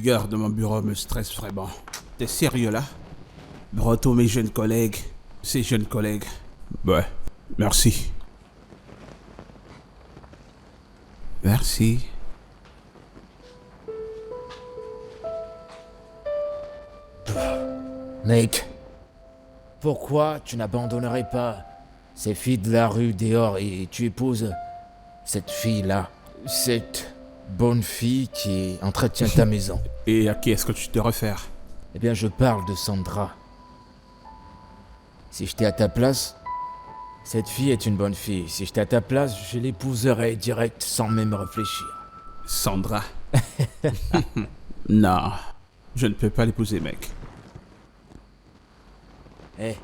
Gare de mon bureau me stresse vraiment. T'es sérieux là? Broto mes jeunes collègues. Ces jeunes collègues. Ouais, merci. Merci. Mec, pourquoi tu n'abandonnerais pas ces filles de la rue dehors et tu épouses cette fille-là? Cette bonne fille qui entretient ta maison. Et à qui est-ce que tu te réfères? Eh bien, je parle de Sandra. Si j'étais à ta place, cette fille est une bonne fille. Si j'étais à ta place, je l'épouserais direct sans même réfléchir. Sandra. Non, je ne peux pas l'épouser, mec. Eh,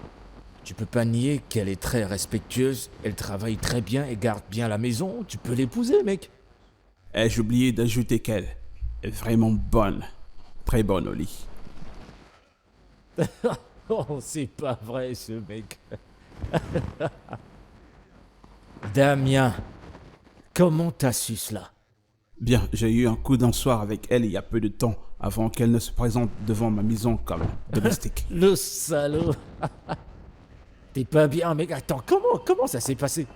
tu peux pas nier qu'elle est très respectueuse, elle travaille très bien et garde bien la maison. Tu peux l'épouser, mec. Eh, j'ai oublié d'ajouter qu'elle est vraiment bonne. Très bonne au lit. Oh, c'est pas vrai, ce mec. Damien, comment t'as su cela? Bien, j'ai eu un coup d'un soir avec elle il y a peu de temps, avant qu'elle ne se présente devant ma maison comme domestique. Le salaud. T'es pas bien, mec. Attends, comment ça s'est passé?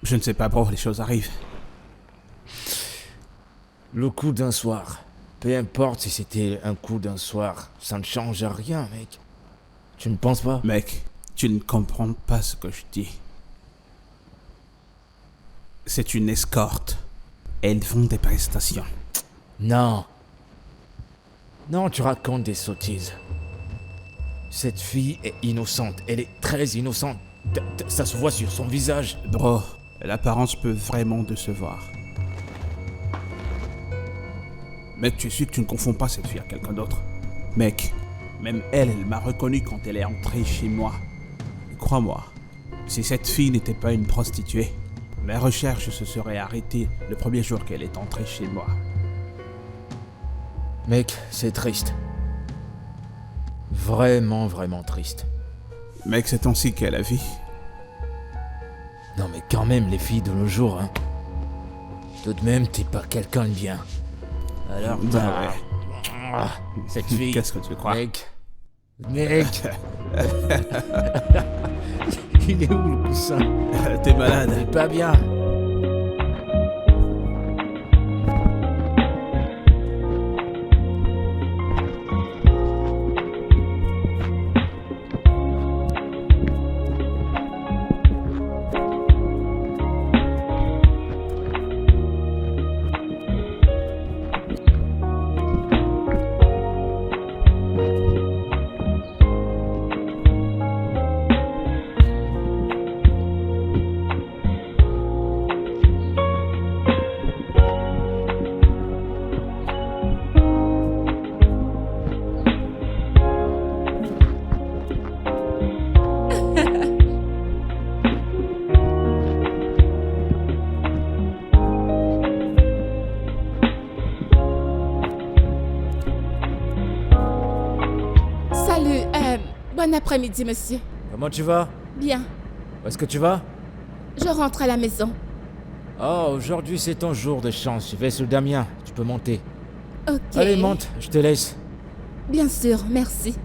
Je ne sais pas, bro, les choses arrivent. Le coup d'un soir. Peu importe si c'était un coup d'un soir, ça ne change rien, mec. Tu ne penses pas? Mec, tu ne comprends pas ce que je dis. C'est une escorte. Elles font des prestations. Non. Non, tu racontes des sottises. Cette fille est innocente. Elle est très innocente. Ça se voit sur son visage. Bro, l'apparence peut vraiment décevoir. Mec, tu es sûr que tu ne confonds pas cette fille à quelqu'un d'autre? Mec, même elle m'a reconnu quand elle est entrée chez moi. Et crois-moi, si cette fille n'était pas une prostituée, mes recherches se seraient arrêtées le premier jour qu'elle est entrée chez moi. Mec, c'est triste. Vraiment, vraiment triste. Mec, c'est ainsi qu'est la vie. Non mais quand même, les filles de nos jours, hein. Tout de même, t'es pas quelqu'un de bien. Alors, Bah cette fille... Qu'est-ce que tu crois? Mec... Il est où le coussin? T'es malade. T'es pas bien. Salut, bon après-midi, monsieur. Comment tu vas? Bien, Où est-ce que tu vas? je rentre à la maison. Oh, aujourd'hui c'est ton jour de chance. Je vais sur Damien. Tu peux monter. Ok. Allez, monte. Je te laisse. Bien sûr, merci.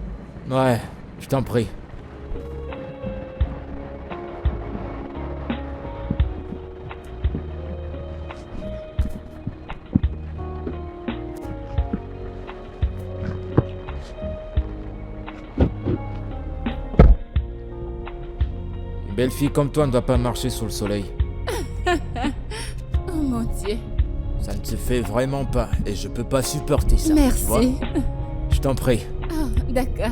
Ouais, je t'en prie. Une belle fille comme toi ne doit pas marcher sous le soleil. Oh mon Dieu. Ça ne se fait vraiment pas et je peux pas supporter ça. Tu vois? Merci. Je t'en prie. Oh, d'accord.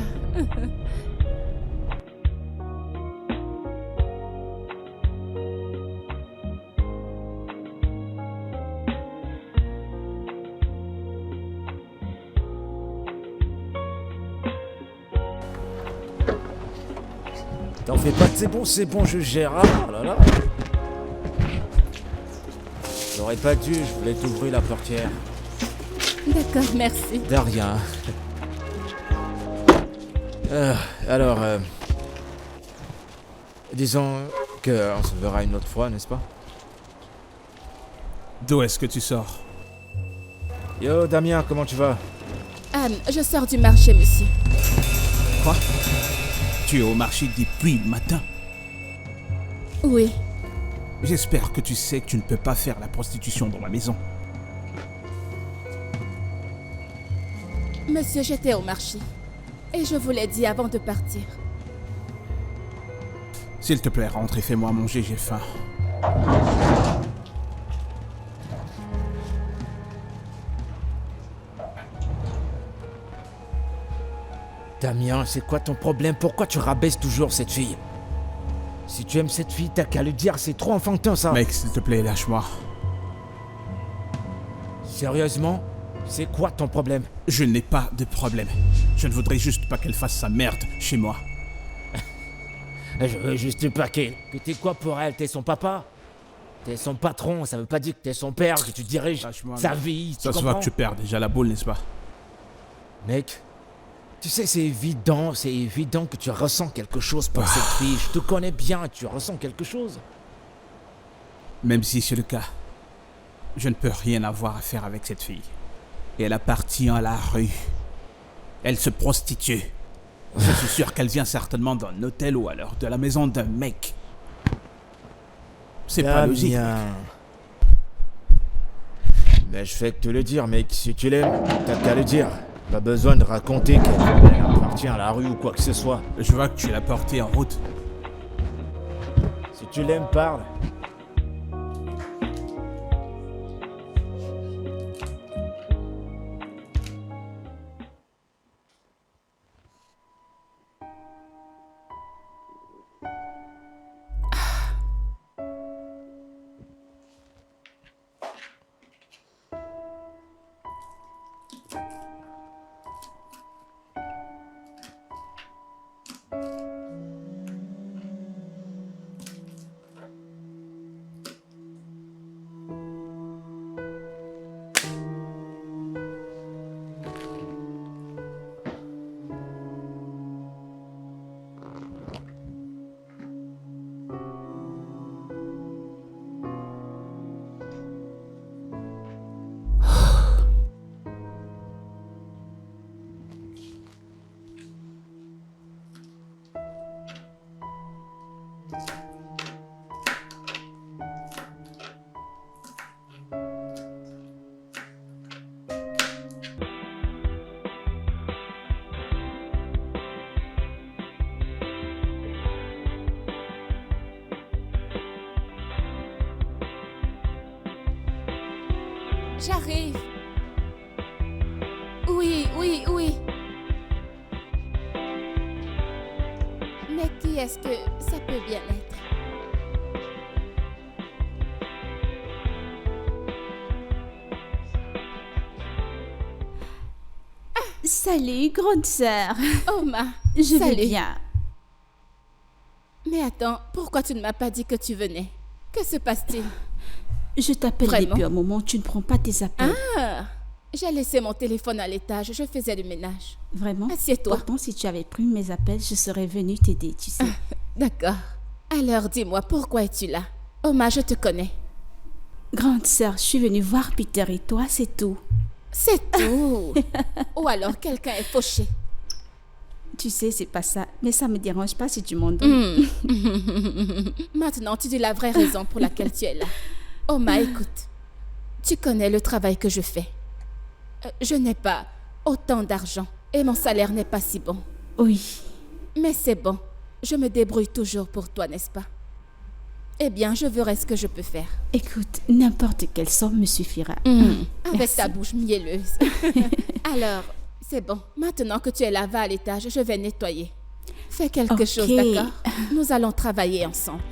T'en fais pas, c'est bon, je gère. Ah là là. J'aurais pas dû, je voulais t'ouvrir la portière. D'accord, merci. De rien. Alors, disons qu'on se verra une autre fois, n'est-ce pas? D'où est-ce que tu sors? Yo, Damien, comment tu vas? Je sors du marché, monsieur. Quoi? Tu es au marché depuis le matin? Oui. J'espère que tu sais que tu ne peux pas faire la prostitution dans ma maison. Monsieur, j'étais au marché. Et je vous l'ai dit avant de partir. S'il te plaît, rentre et fais-moi manger, j'ai faim. Damien, c'est quoi ton problème? Pourquoi tu rabaisses toujours cette fille? Si tu aimes cette fille, t'as qu'à le dire, c'est trop enfantin ça. Mec, s'il te plaît, lâche-moi. Sérieusement? C'est quoi ton problème? Je n'ai pas de problème. Je ne voudrais juste pas qu'elle fasse sa merde chez moi. Je veux juste pas que t'es quoi pour elle? T'es son papa? T'es son patron, ça veut pas dire que t'es son père, que tu diriges Lâche-moi, sa mec. vie, tu Ça se comprends? voit que tu perds déjà la boule, n'est-ce pas? Mec, tu sais, c'est évident que tu ressens quelque chose pour cette fille. Je te connais bien, tu ressens quelque chose. Même si c'est le cas, je ne peux rien avoir à faire avec cette fille. Et elle appartient à la rue. Elle se prostitue. Je suis sûr qu'elle vient certainement d'un hôtel ou alors de la maison d'un mec. C'est pas logique. Damien. Mais je fais que te le dire, mec. Si tu l'aimes, t'as qu'à le dire. Pas besoin de raconter qu'elle appartient à la rue ou quoi que ce soit. Je vois que tu l'as portée en route. Si tu l'aimes, parle. J'arrive. Oui. Mais qui est-ce que ça peut bien être? Salut, grande sœur. Oma, Je vais salut. bien. Mais attends, pourquoi tu ne m'as pas dit que tu venais? Que se passe-t-il? Je t'appelle Vraiment? depuis un moment, tu ne prends pas tes appels. Ah, j'ai laissé mon téléphone à l'étage, je faisais du ménage. Vraiment? Assieds-toi. Pourtant, si tu avais pris mes appels, je serais venue t'aider, tu sais. D'accord. Alors dis-moi, pourquoi es-tu là? Oma, je te connais. Grande sœur, je suis venue voir Peter et toi, c'est tout. C'est tout. Ou alors quelqu'un est fauché. Tu sais, c'est pas ça. Mais ça me dérange pas si tu m'en donnes. Maintenant, tu dis la vraie raison pour laquelle tu es là. Oma, écoute. Tu connais le travail que je fais. Je n'ai pas autant d'argent et mon salaire n'est pas si bon. Oui. Mais c'est bon. Je me débrouille toujours pour toi, n'est-ce pas? Eh bien, je verrai ce que je peux faire. Écoute, n'importe quelle somme me suffira. Avec Merci. ta bouche mielleuse. Alors, c'est bon. Maintenant que tu es là, va à l'étage, je vais nettoyer. Fais quelque Ok. chose, d'accord? Nous allons travailler ensemble.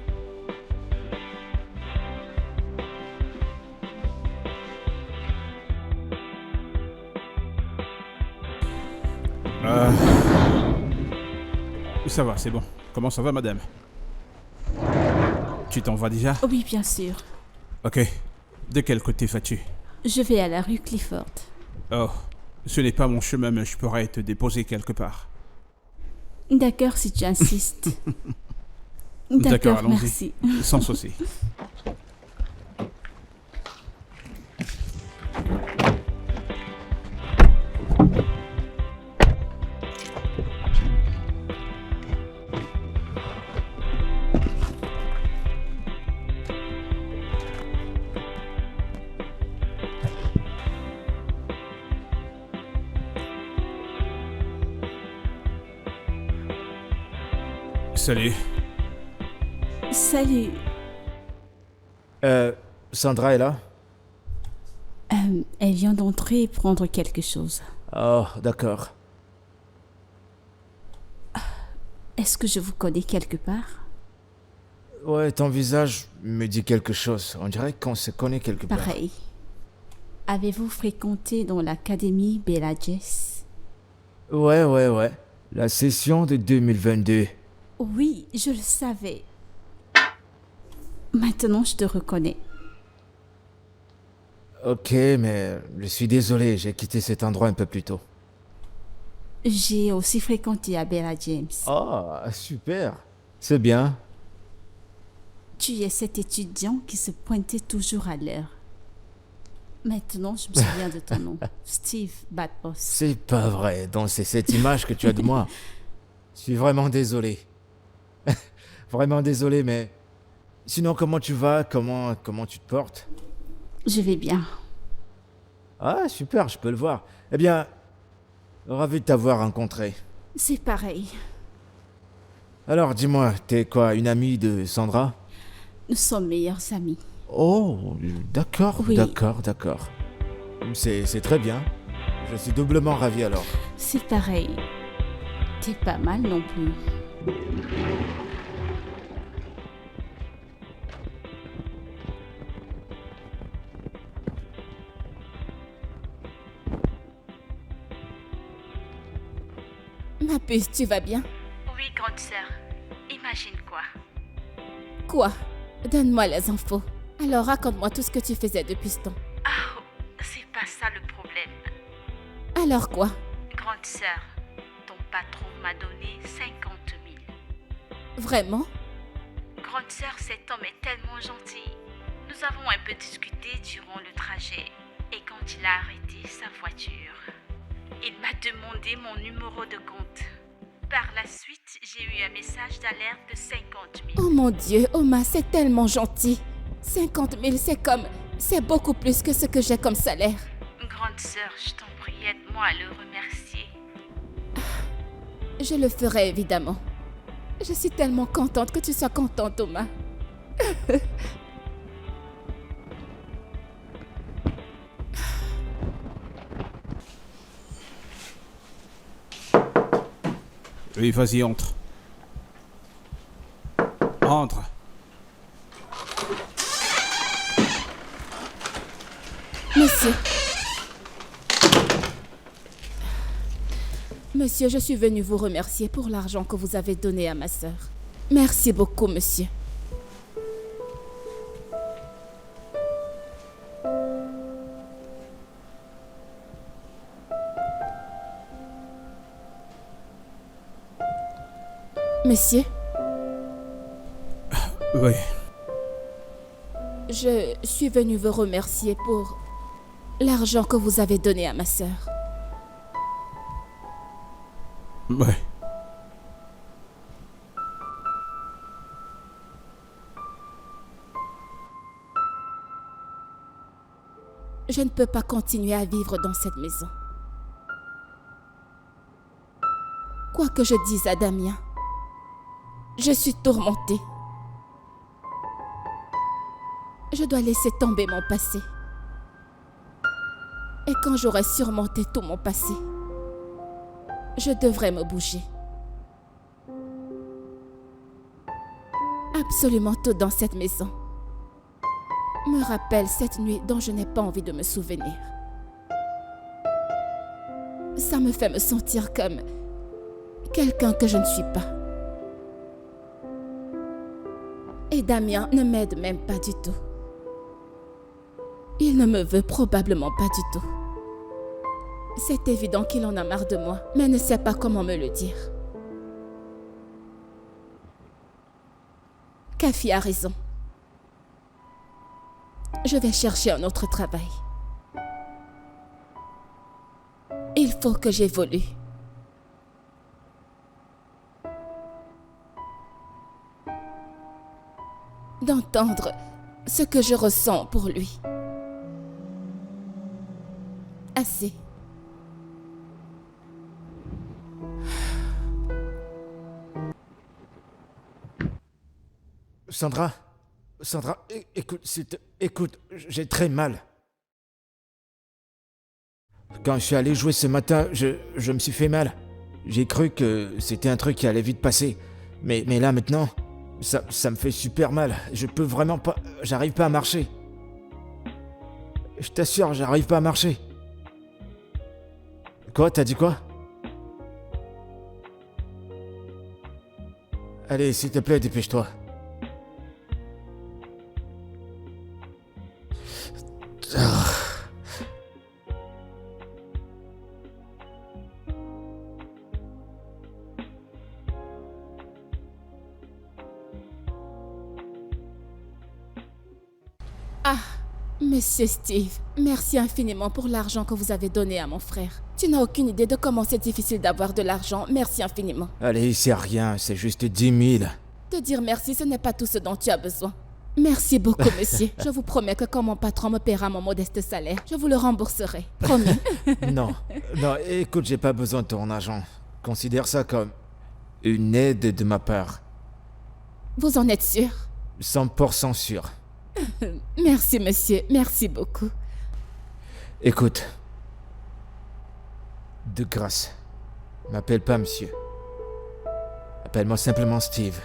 Ça va, c'est bon. Comment ça va, madame? Tu t'en vas déjà? Oui, bien sûr. Ok. De quel côté vas-tu? Je vais à la rue Clifford. Oh, ce n'est pas mon chemin, mais je pourrais te déposer quelque part. D'accord, si tu insistes. D'accord, D'accord, allons-y. merci. Sans souci. Salut. Salut. Sandra est là? Elle vient d'entrer et prendre quelque chose. Oh, d'accord. Est-ce que je vous connais quelque part? Ouais, ton visage me dit quelque chose. On dirait qu'on se connaît quelque part. Pareil. Avez-vous fréquenté dans l'académie Bella Jess? Ouais. La session de 2022. Oui, je le savais. Maintenant, je te reconnais. Ok, mais je suis désolé, j'ai quitté cet endroit un peu plus tôt. J'ai aussi fréquenté à Bella James. Oh, super. C'est bien. Tu es cet étudiant qui se pointait toujours à l'heure. Maintenant, je me souviens de ton nom. Steve Badboss. C'est pas vrai, donc c'est cette image que tu as de moi. Je suis vraiment désolé. Vraiment désolé, mais... Sinon, comment tu vas? Comment tu te portes? Je vais bien. Ah, super, je peux le voir. Eh bien, ravi de t'avoir rencontré. C'est pareil. Alors, dis-moi, t'es quoi, une amie de Sandra? Nous sommes meilleurs amis. Oh, d'accord, Oui. d'accord. C'est très bien. Je suis doublement ravi alors. C'est pareil. T'es pas mal non plus. Ma puce, tu vas bien? Oui, grande sœur. Imagine quoi? Quoi? Donne-moi les infos. Alors raconte-moi tout ce que tu faisais depuis ce temps. Ah, c'est pas ça le problème. Alors quoi? Grande sœur, ton patron m'a donné 50 000. Vraiment? Grande sœur, cet homme est tellement gentil. Nous avons un peu discuté durant le trajet. Et quand il a arrêté sa voiture, il m'a demandé mon numéro de compte. Par la suite, j'ai eu un message d'alerte de 50 000. Oh mon Dieu, Oma, c'est tellement gentil. 50 000, c'est beaucoup plus que ce que j'ai comme salaire. Grande sœur, je t'en prie, aide-moi à le remercier. Je le ferai évidemment. Je suis tellement contente que tu sois contente, Oma. Oui, vas-y, entre. Entre. Monsieur. Monsieur, je suis venue vous remercier pour l'argent que vous avez donné à ma sœur. Merci beaucoup, monsieur. Monsieur, Oui. je suis venue vous remercier pour l'argent que vous avez donné à ma sœur. Oui. Je ne peux pas continuer à vivre dans cette maison. Quoi que je dise à Damien, je suis tourmentée. Je dois laisser tomber mon passé. Et quand j'aurai surmonté tout mon passé, je devrais me bouger. Absolument tout dans cette maison me rappelle cette nuit dont je n'ai pas envie de me souvenir. Ça me fait me sentir comme quelqu'un que je ne suis pas. Et Damien ne m'aide même pas du tout. Il ne me veut probablement pas du tout. C'est évident qu'il en a marre de moi, mais ne sait pas comment me le dire. Kafi a raison. Je vais chercher un autre travail. Il faut que j'évolue. D'entendre ce que je ressens pour lui. Assez. Sandra, écoute, j'ai très mal. Quand je suis allé jouer ce matin, je me suis fait mal. J'ai cru que c'était un truc qui allait vite passer. Mais là maintenant, ça me fait super mal. Je peux vraiment pas... J'arrive pas à marcher. Je t'assure, j'arrive pas à marcher. Quoi, t'as dit quoi? Allez, s'il te plaît, dépêche-toi. Ah, Monsieur Steve, merci infiniment pour l'argent que vous avez donné à mon frère. Tu n'as aucune idée de comment c'est difficile d'avoir de l'argent. Merci infiniment. Allez, c'est rien, c'est juste 10 000. Te dire merci, ce n'est pas tout ce dont tu as besoin. Merci beaucoup, monsieur. Je vous promets que quand mon patron me paiera mon modeste salaire, je vous le rembourserai. Promis. Non, écoute, j'ai pas besoin de ton argent. Considère ça comme une aide de ma part. Vous en êtes sûr? 100% sûr. Merci, monsieur. Merci beaucoup. Écoute, de grâce, m'appelle pas monsieur. Appelle-moi simplement Steve.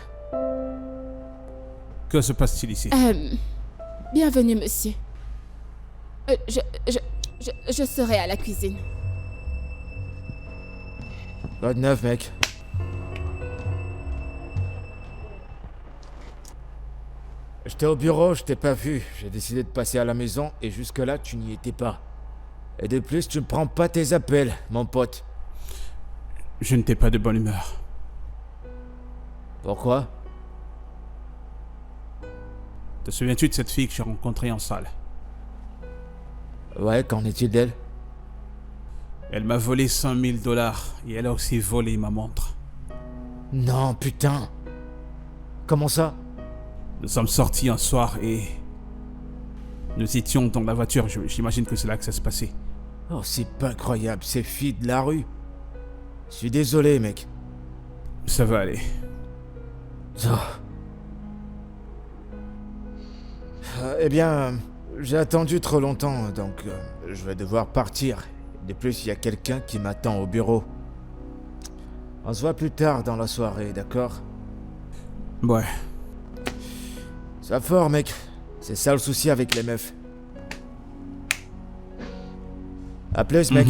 Que se passe-t-il ici? Bienvenue, monsieur. Je serai à la cuisine. Quoi de neuf, mec? J'étais au bureau, je t'ai pas vu. J'ai décidé de passer à la maison et jusque-là, tu n'y étais pas. Et de plus, tu ne prends pas tes appels, mon pote. Je n'étais pas de bonne humeur. Pourquoi? Te souviens-tu de cette fille que j'ai rencontrée en salle? Ouais, qu'en est-il d'elle? Elle m'a volé 100 000 $ et elle a aussi volé ma montre. Non, putain. Comment ça? Nous sommes sortis un soir et... nous étions dans la voiture, j'imagine que c'est là que ça se passait. Oh, c'est pas incroyable, ces filles de la rue. Je suis désolé, mec. Ça va aller. Oh. Eh bien, j'ai attendu trop longtemps, donc je vais devoir partir. De plus, il y a quelqu'un qui m'attend au bureau. On se voit plus tard dans la soirée, d'accord? Ouais. Sois fort, mec. C'est ça le souci avec les meufs. À plus, mec.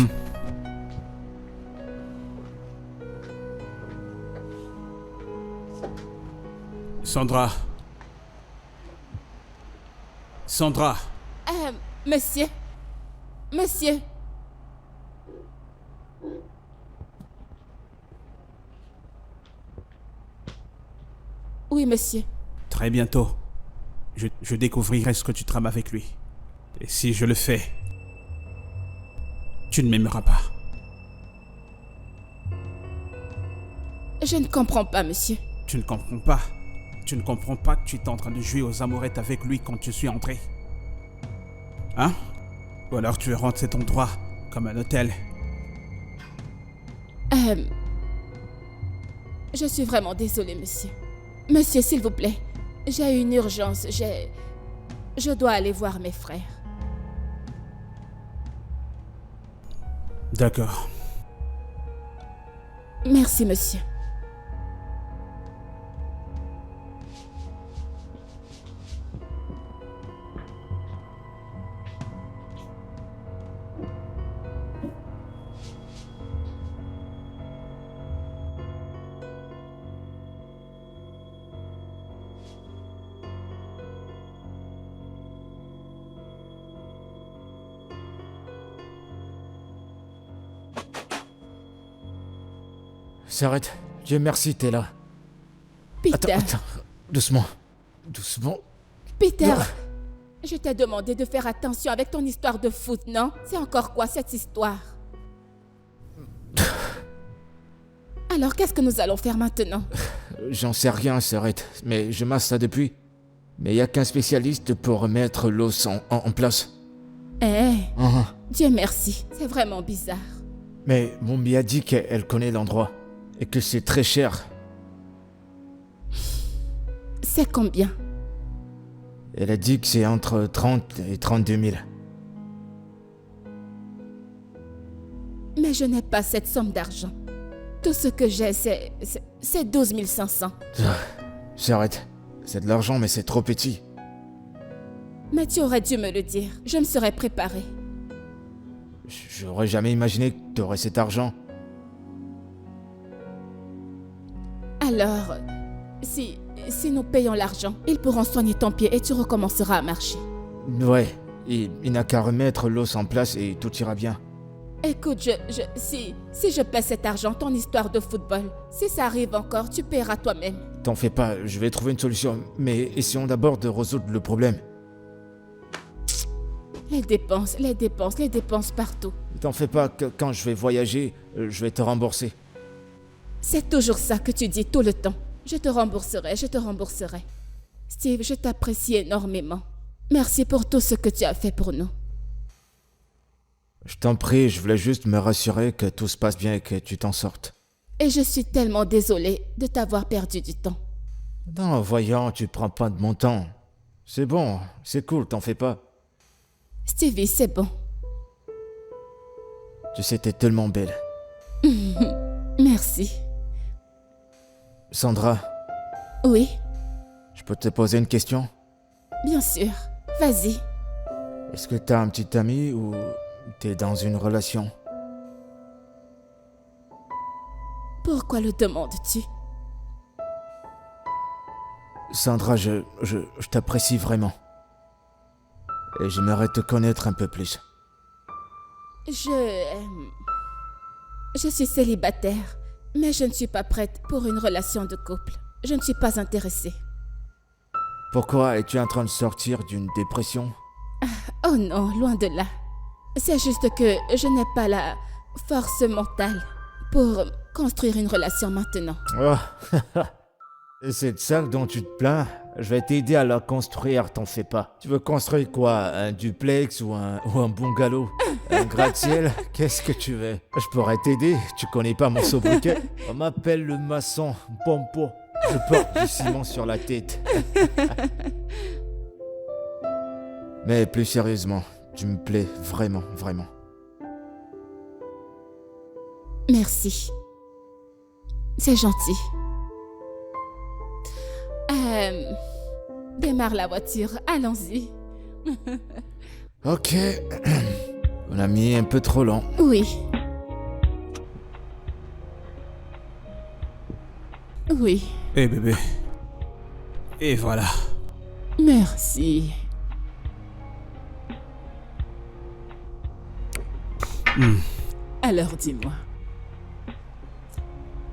Sandra. Sandra. Monsieur. Monsieur. Oui, monsieur. Très bientôt, je découvrirai ce que tu trames avec lui. Et si je le fais, tu ne m'aimeras pas. Je ne comprends pas, monsieur. Tu ne comprends pas? Tu ne comprends pas que tu es en train de jouer aux amourettes avec lui quand je suis entré? Hein? Ou alors tu rentres cet endroit comme un hôtel? Je suis vraiment désolée, monsieur. Monsieur, s'il vous plaît. J'ai une urgence. Je dois aller voir mes frères. D'accord. Merci, monsieur. S'arrête. Dieu merci, t'es là. Peter. Attends. Doucement. Peter. Non. Je t'ai demandé de faire attention avec ton histoire de foot, non? C'est encore quoi cette histoire? Alors qu'est-ce que nous allons faire maintenant? J'en sais rien, s'arrête. Mais je masse ça depuis. Mais y a qu'un spécialiste pour remettre l'os en place. Dieu merci. C'est vraiment bizarre. Mais Mombi a dit qu'elle connaît l'endroit. Et que c'est très cher. C'est combien? Elle a dit que c'est entre 30 et 32 000. Mais je n'ai pas cette somme d'argent. Tout ce que j'ai, c'est 12 500. J'arrête. C'est de l'argent, mais c'est trop petit. Mais tu aurais dû me le dire. Je me serais préparée. J'aurais jamais imaginé que tu aurais cet argent. Alors, si nous payons l'argent, ils pourront soigner ton pied et tu recommenceras à marcher. Ouais, il n'a qu'à remettre l'os en place et tout ira bien. Écoute, si je paie cet argent, ton histoire de football, si ça arrive encore, tu paieras toi-même. T'en fais pas, je vais trouver une solution. Mais essayons d'abord de résoudre le problème. Les dépenses partout. T'en fais pas, quand je vais voyager, je vais te rembourser. C'est toujours ça que tu dis tout le temps. Je te rembourserai. Steve, je t'apprécie énormément. Merci pour tout ce que tu as fait pour nous. Je t'en prie, je voulais juste me rassurer que tout se passe bien et que tu t'en sortes. Et je suis tellement désolée de t'avoir perdu du temps. Non, voyons, tu prends pas de mon temps. C'est bon, c'est cool, t'en fais pas. Stevie, c'est bon. Tu sais, t'es tellement belle. Merci. Sandra, Oui, je peux te poser une question? bien sûr. Vas-y. Est-ce que t'as un petit ami ou t'es dans une relation? Pourquoi le demandes-tu? Sandra, je t'apprécie vraiment. Et j'aimerais te connaître un peu plus. Je suis célibataire, mais je ne suis pas prête pour une relation de couple. Je ne suis pas intéressée. Pourquoi es-tu en train de sortir d'une dépression? Oh non, loin de là. C'est juste que je n'ai pas la force mentale pour construire une relation maintenant. Oh. Et c'est de ça dont tu te plains? Je vais t'aider à la construire, t'en fais pas. Tu veux construire quoi? Un duplex ou un bungalow? Un gratte-ciel? Qu'est-ce que tu veux? Je pourrais t'aider, tu connais pas mon sobriquet? On m'appelle le maçon Pompo. Je porte du ciment sur la tête. Mais plus sérieusement, tu me plais vraiment, vraiment. Merci. C'est gentil. Démarre la voiture, allons-y. Ok. On a mis un peu trop long. Oui. Oui, Eh bébé. Et voilà. merci. Alors dis-moi.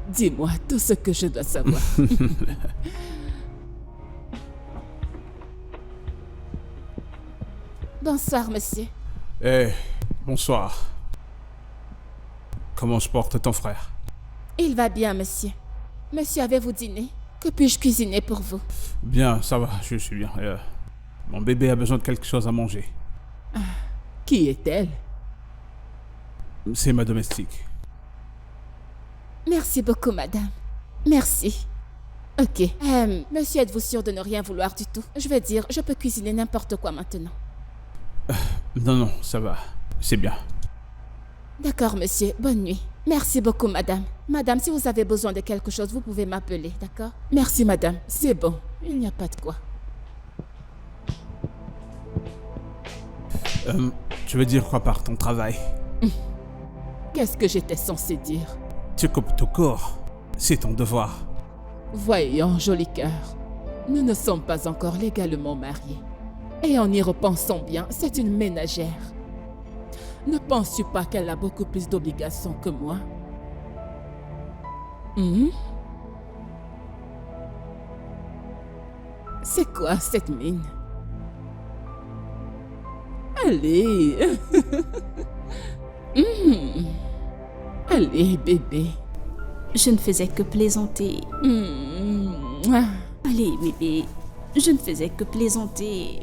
Dis-moi tout ce que je dois savoir. Bonsoir, monsieur. Eh, bonsoir. Comment se porte ton frère? Il va bien, monsieur. Monsieur, avez-vous dîné? Que puis-je cuisiner pour vous? Bien, ça va, je suis bien. Mon bébé a besoin de quelque chose à manger. Qui est-elle? C'est ma domestique. Merci beaucoup, madame. Merci. Ok. Monsieur, êtes-vous sûr de ne rien vouloir du tout? Je veux dire, je peux cuisiner n'importe quoi maintenant. Non, ça va. C'est bien. D'accord, monsieur. Bonne nuit. Merci beaucoup, madame. Madame, si vous avez besoin de quelque chose, vous pouvez m'appeler, d'accord? Merci, madame. C'est bon. Il n'y a pas de quoi. Tu veux dire quoi par ton travail? Qu'est-ce que j'étais censée dire? Tu coupes tout court. C'est ton devoir. Voyons, joli cœur. Nous ne sommes pas encore légalement mariés. Et en y repensant bien, c'est une ménagère. Ne penses-tu pas qu'elle a beaucoup plus d'obligations que moi? C'est quoi cette mine? Allez. Allez, bébé. Je ne faisais que plaisanter. Allez, bébé. Je ne faisais que plaisanter.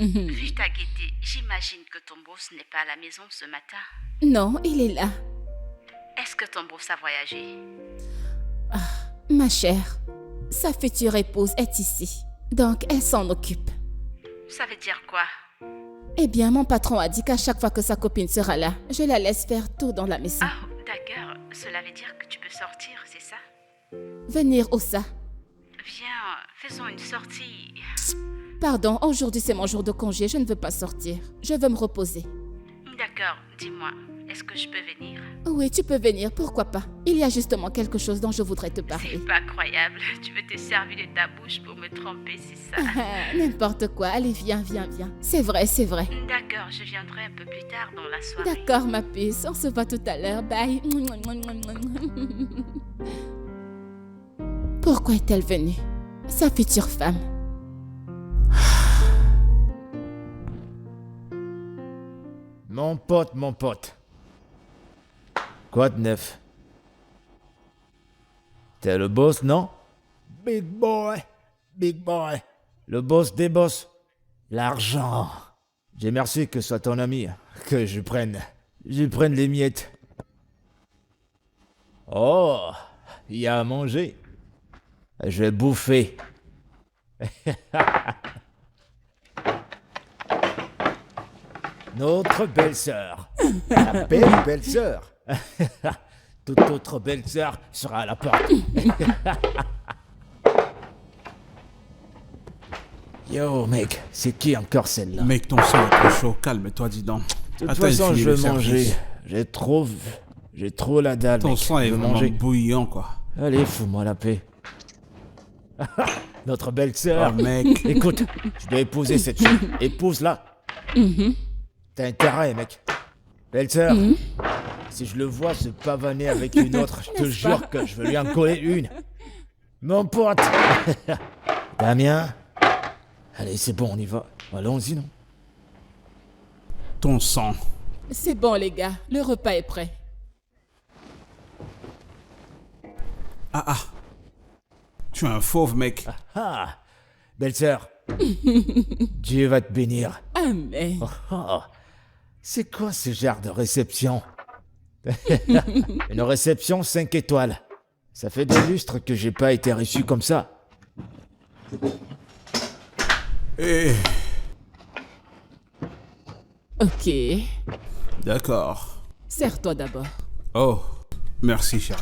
Vu ta gaieté, j'imagine que ton boss n'est pas à la maison ce matin. Non, il est là. Est-ce que ton boss a voyagé? Ma chère, sa future épouse est ici. Donc, elle s'en occupe. Ça veut dire quoi? Eh bien, mon patron a dit qu'à chaque fois que sa copine sera là, je la laisse faire tout dans la maison. Ah, d'accord. Cela veut dire que tu peux sortir, c'est ça? Venir où ça? Viens, faisons une sortie. Pardon, aujourd'hui c'est mon jour de congé, je ne veux pas sortir. Je veux me reposer. D'accord, dis-moi, est-ce que je peux venir? Oui, tu peux venir, pourquoi pas? Il y a justement quelque chose dont je voudrais te parler. C'est pas croyable. Tu veux te servir de ta bouche pour me tromper, c'est ça? N'importe quoi, allez, viens. C'est vrai. D'accord, je viendrai un peu plus tard dans la soirée. D'accord, ma puce, on se voit tout à l'heure, bye. Pourquoi est-elle venue? Sa future femme. Mon pote. Quoi de neuf? T'es le boss, non? Big boy. Le boss des boss. L'argent. J'ai merci que ce soit ton ami. Que je prenne les miettes. Oh, il y a à manger. Je vais bouffer. Notre belle-sœur. La belle belle-sœur. Toute autre belle-sœur sera à la porte. Yo, mec, c'est qui encore celle-là? Mec, ton sang est trop chaud. Calme-toi, dis donc. De toute Attends, façon, il je finit veux le manger. service. J'ai trop la dalle, Ton mec. sang est Je veux vraiment manger. bouillant, quoi. Allez, fous-moi la paix. Notre belle-sœur. Oh, mec. Écoute, je dois épouser cette fille. Épouse-la. T'as intérêt, mec. Belle-sœur, si je le vois se pavaner avec une autre, je te jure que je vais lui en coller une. Mon pote. Damien. Allez, c'est bon, on y va. Allons-y, non? Ton sang. C'est bon, les gars, le repas est prêt. Ah. Tu es un fauve, mec. Ah, belle-sœur. Dieu va te bénir. Amen. Oh, c'est quoi ce genre de réception? Une réception 5 étoiles. Ça fait des lustres que j'ai pas été reçu comme ça. Eh, Ok. d'accord. Serre-toi d'abord. Oh, merci, chérie.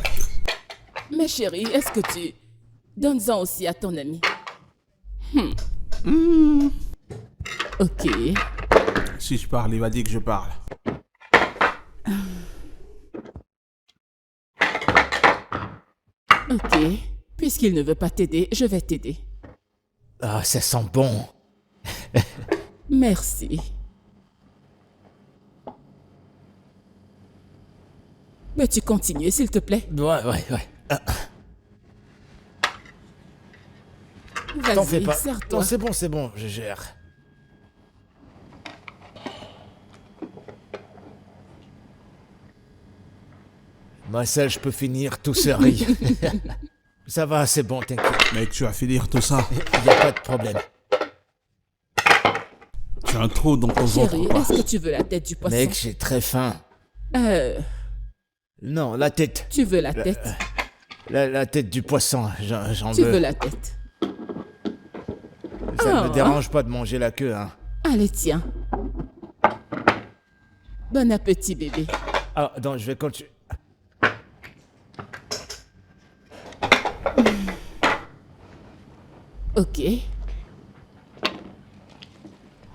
Mais chérie, est-ce que tu... Donne-en aussi à ton ami. Ok. Si je parle, il va dire que je parle. Ok. Puisqu'il ne veut pas t'aider, je vais t'aider. Ah, ça sent bon. Merci. Peux-tu continuer, s'il te plaît? Ouais. T'en fais Vas-y, pas. serre-toi. Non, c'est bon, je gère. Moi seul, je peux finir tout seul. Ça va, c'est bon, t'inquiète. Mec, tu vas finir tout ça. Y a pas de problème. Tu as un trou dans ton ventre, Chérie, quoi. est-ce que tu veux la tête du poisson? Mec, j'ai très faim. Non, la tête. Tu veux la tête? La tête du poisson, j'en Tu veux. veux la tête? Ça ne Oh. me dérange pas de manger la queue, hein. Allez, tiens. Bon appétit, bébé. Ah, donc je vais continuer. Ok.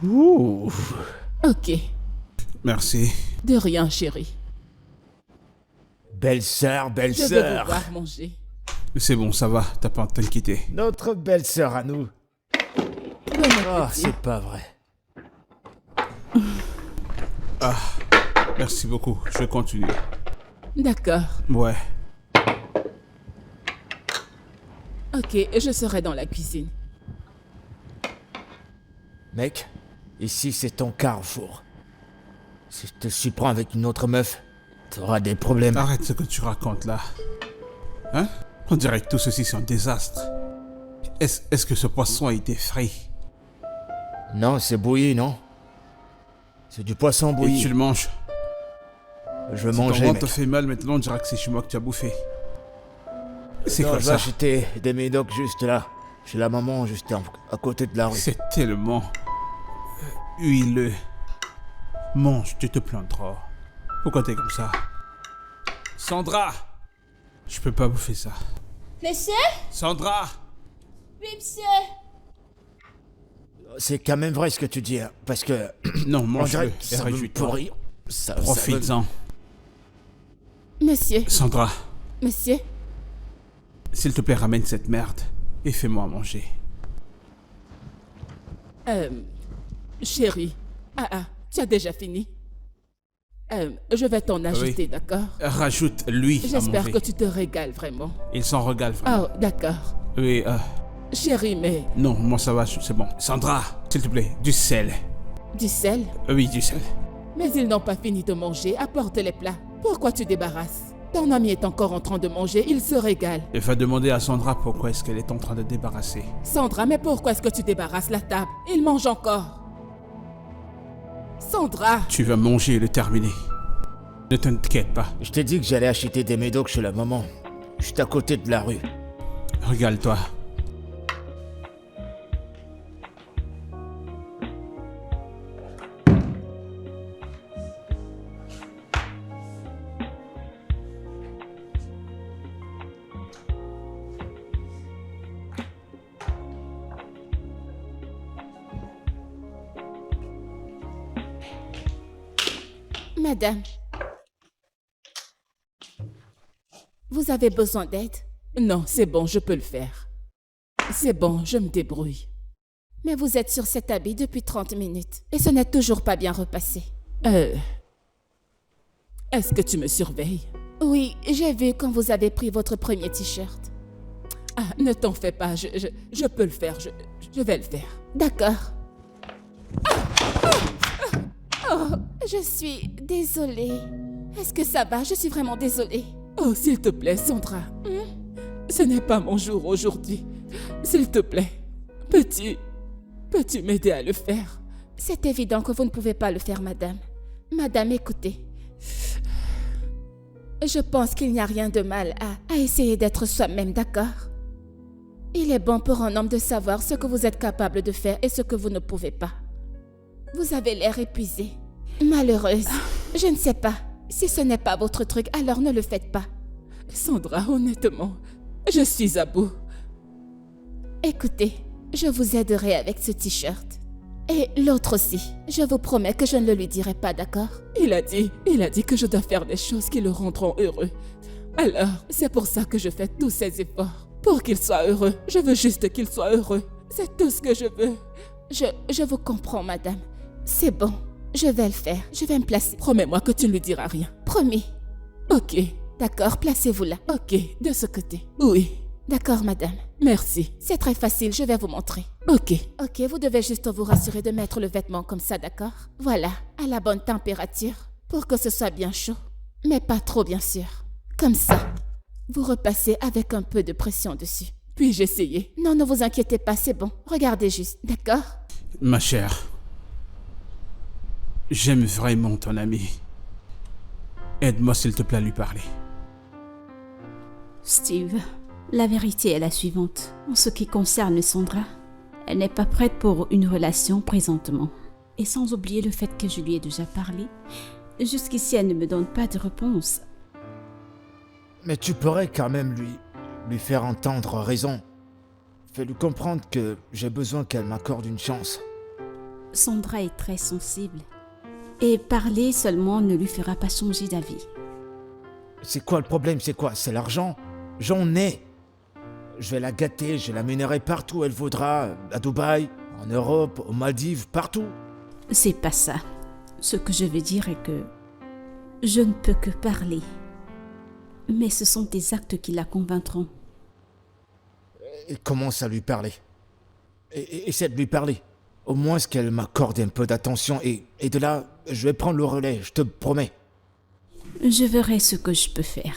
Ouh. Ok. Merci. De rien, chérie. Belle-sœur, Je veux belle-sœur. vous voir manger. C'est bon, ça va. T'as pas à t'inquiéter. Notre belle-sœur à nous. Bon Ah, appétit. c'est pas vrai. Merci beaucoup. Je vais continuer. D'accord. Ouais. Ok, je serai dans la cuisine. Mec, ici c'est ton carrefour. Si je te surprends avec une autre meuf, t'auras des problèmes. Arrête ce que tu racontes là. Hein? On dirait que tout ceci c'est un désastre. Est-ce que ce poisson a été frit? Non, c'est bouilli, non? C'est du poisson Et bouilli. tu le manges. Je Si ton mangeais, ventre mec. te fait mal maintenant, on dira que c'est chez moi que tu as bouffé. C'est Non, quoi je vais ça? acheter des médocs juste là. Chez la maman, juste à côté de la rue. C'est tellement huileux. Mange, tu te plaindras. Pourquoi t'es comme ça? Sandra! Je peux pas bouffer ça. Monsieur? Sandra! Oui, monsieur. C'est quand même vrai ce que tu dis, hein, parce que... Non, on mange-le dirait et que ça veut réjouis-toi. pourrir. Ça veut- Profites-en. Monsieur, Sandra, monsieur. s'il te plaît, ramène cette merde et fais-moi manger. Chérie. Tu as déjà fini? Je vais t'en ajouter, d'accord? Rajoute lui à J'espère manger. que tu te régales vraiment. Il s'en régale vraiment. Oh, d'accord. Oui, Chérie, mais non, moi ça va, c'est bon. Sandra, s'il te plaît, du sel. du sel? Oui, du sel. Mais ils n'ont pas fini de manger. Apporte les plats. Pourquoi tu débarrasses? Ton ami est encore en train de manger. Il se régale. Il va demander à Sandra pourquoi est-ce qu'elle est en train de débarrasser. Sandra, mais pourquoi est-ce que tu débarrasses la table? Il mange encore. Sandra! Tu vas manger et le terminer. Ne t'inquiète pas. Je t'ai dit que j'allais acheter des médocs chez la maman. Juste à côté de la rue. Régale-toi. Madame. Vous avez besoin d'aide? Non, c'est bon, je peux le faire. C'est bon, je me débrouille. Mais vous êtes sur cet habit depuis 30 minutes et ce n'est toujours pas bien repassé. Est-ce que tu me surveilles? Oui, j'ai vu quand vous avez pris votre premier t-shirt. Ah, ne t'en fais pas, je peux le faire, je vais le faire. D'accord. Oh, je suis désolée. Est-ce que ça va? Je suis vraiment désolée. Oh, s'il te plaît, Sandra. Ce n'est pas mon jour aujourd'hui. S'il te plaît, peux-tu m'aider à le faire? C'est évident que vous ne pouvez pas le faire, madame. Madame, écoutez. Je pense qu'il n'y a rien de mal à essayer d'être soi-même, d'accord? Il est bon pour un homme de savoir ce que vous êtes capable de faire et ce que vous ne pouvez pas. Vous avez l'air épuisée. Malheureuse. Je ne sais pas. Si ce n'est pas votre truc, alors ne le faites pas. Sandra, honnêtement, je suis à bout. Écoutez, je vous aiderai avec ce t-shirt. Et l'autre aussi. Je vous promets que je ne le lui dirai pas, d'accord? Il a dit que je dois faire des choses qui le rendront heureux. Alors, c'est pour ça que je fais tous ces efforts. Pour qu'il soit heureux. Je veux juste qu'il soit heureux. C'est tout ce que je veux. Je vous comprends, madame. C'est bon. Je vais le faire. Je vais me placer. Promets-moi que tu ne lui diras rien. Promis. Ok. D'accord, placez-vous là. Ok, de ce côté. Oui. D'accord, madame. Merci. C'est très facile, je vais vous montrer. Ok. Ok, vous devez juste vous rassurer de mettre le vêtement comme ça, d'accord? Voilà, à la bonne température, pour que ce soit bien chaud. Mais pas trop, bien sûr. Comme ça. Vous repassez avec un peu de pression dessus. Puis-je essayer? Non, ne vous inquiétez pas, c'est bon. Regardez juste, d'accord? Ma chère, j'aime vraiment ton ami. Aide-moi s'il te plaît à lui parler. Steve, la vérité est la suivante. En ce qui concerne Sandra, elle n'est pas prête pour une relation présentement. Et sans oublier le fait que je lui ai déjà parlé, jusqu'ici elle ne me donne pas de réponse. Mais tu pourrais quand même lui faire entendre raison. Fais-lui comprendre que j'ai besoin qu'elle m'accorde une chance. Sandra est très sensible. Et parler seulement ne lui fera pas changer d'avis. C'est quoi le problème? C'est quoi? C'est l'argent? J'en ai. Je vais la gâter, je l'amènerai partout où elle voudra, à Dubaï, en Europe, aux Maldives, partout. C'est pas ça. Ce que je veux dire est que je ne peux que parler. Mais ce sont des actes qui la convaincront. Et commence à lui parler. Et essaie de lui parler. Au moins qu'elle m'accorde un peu d'attention et de là, je vais prendre le relais, je te promets. Je verrai ce que je peux faire.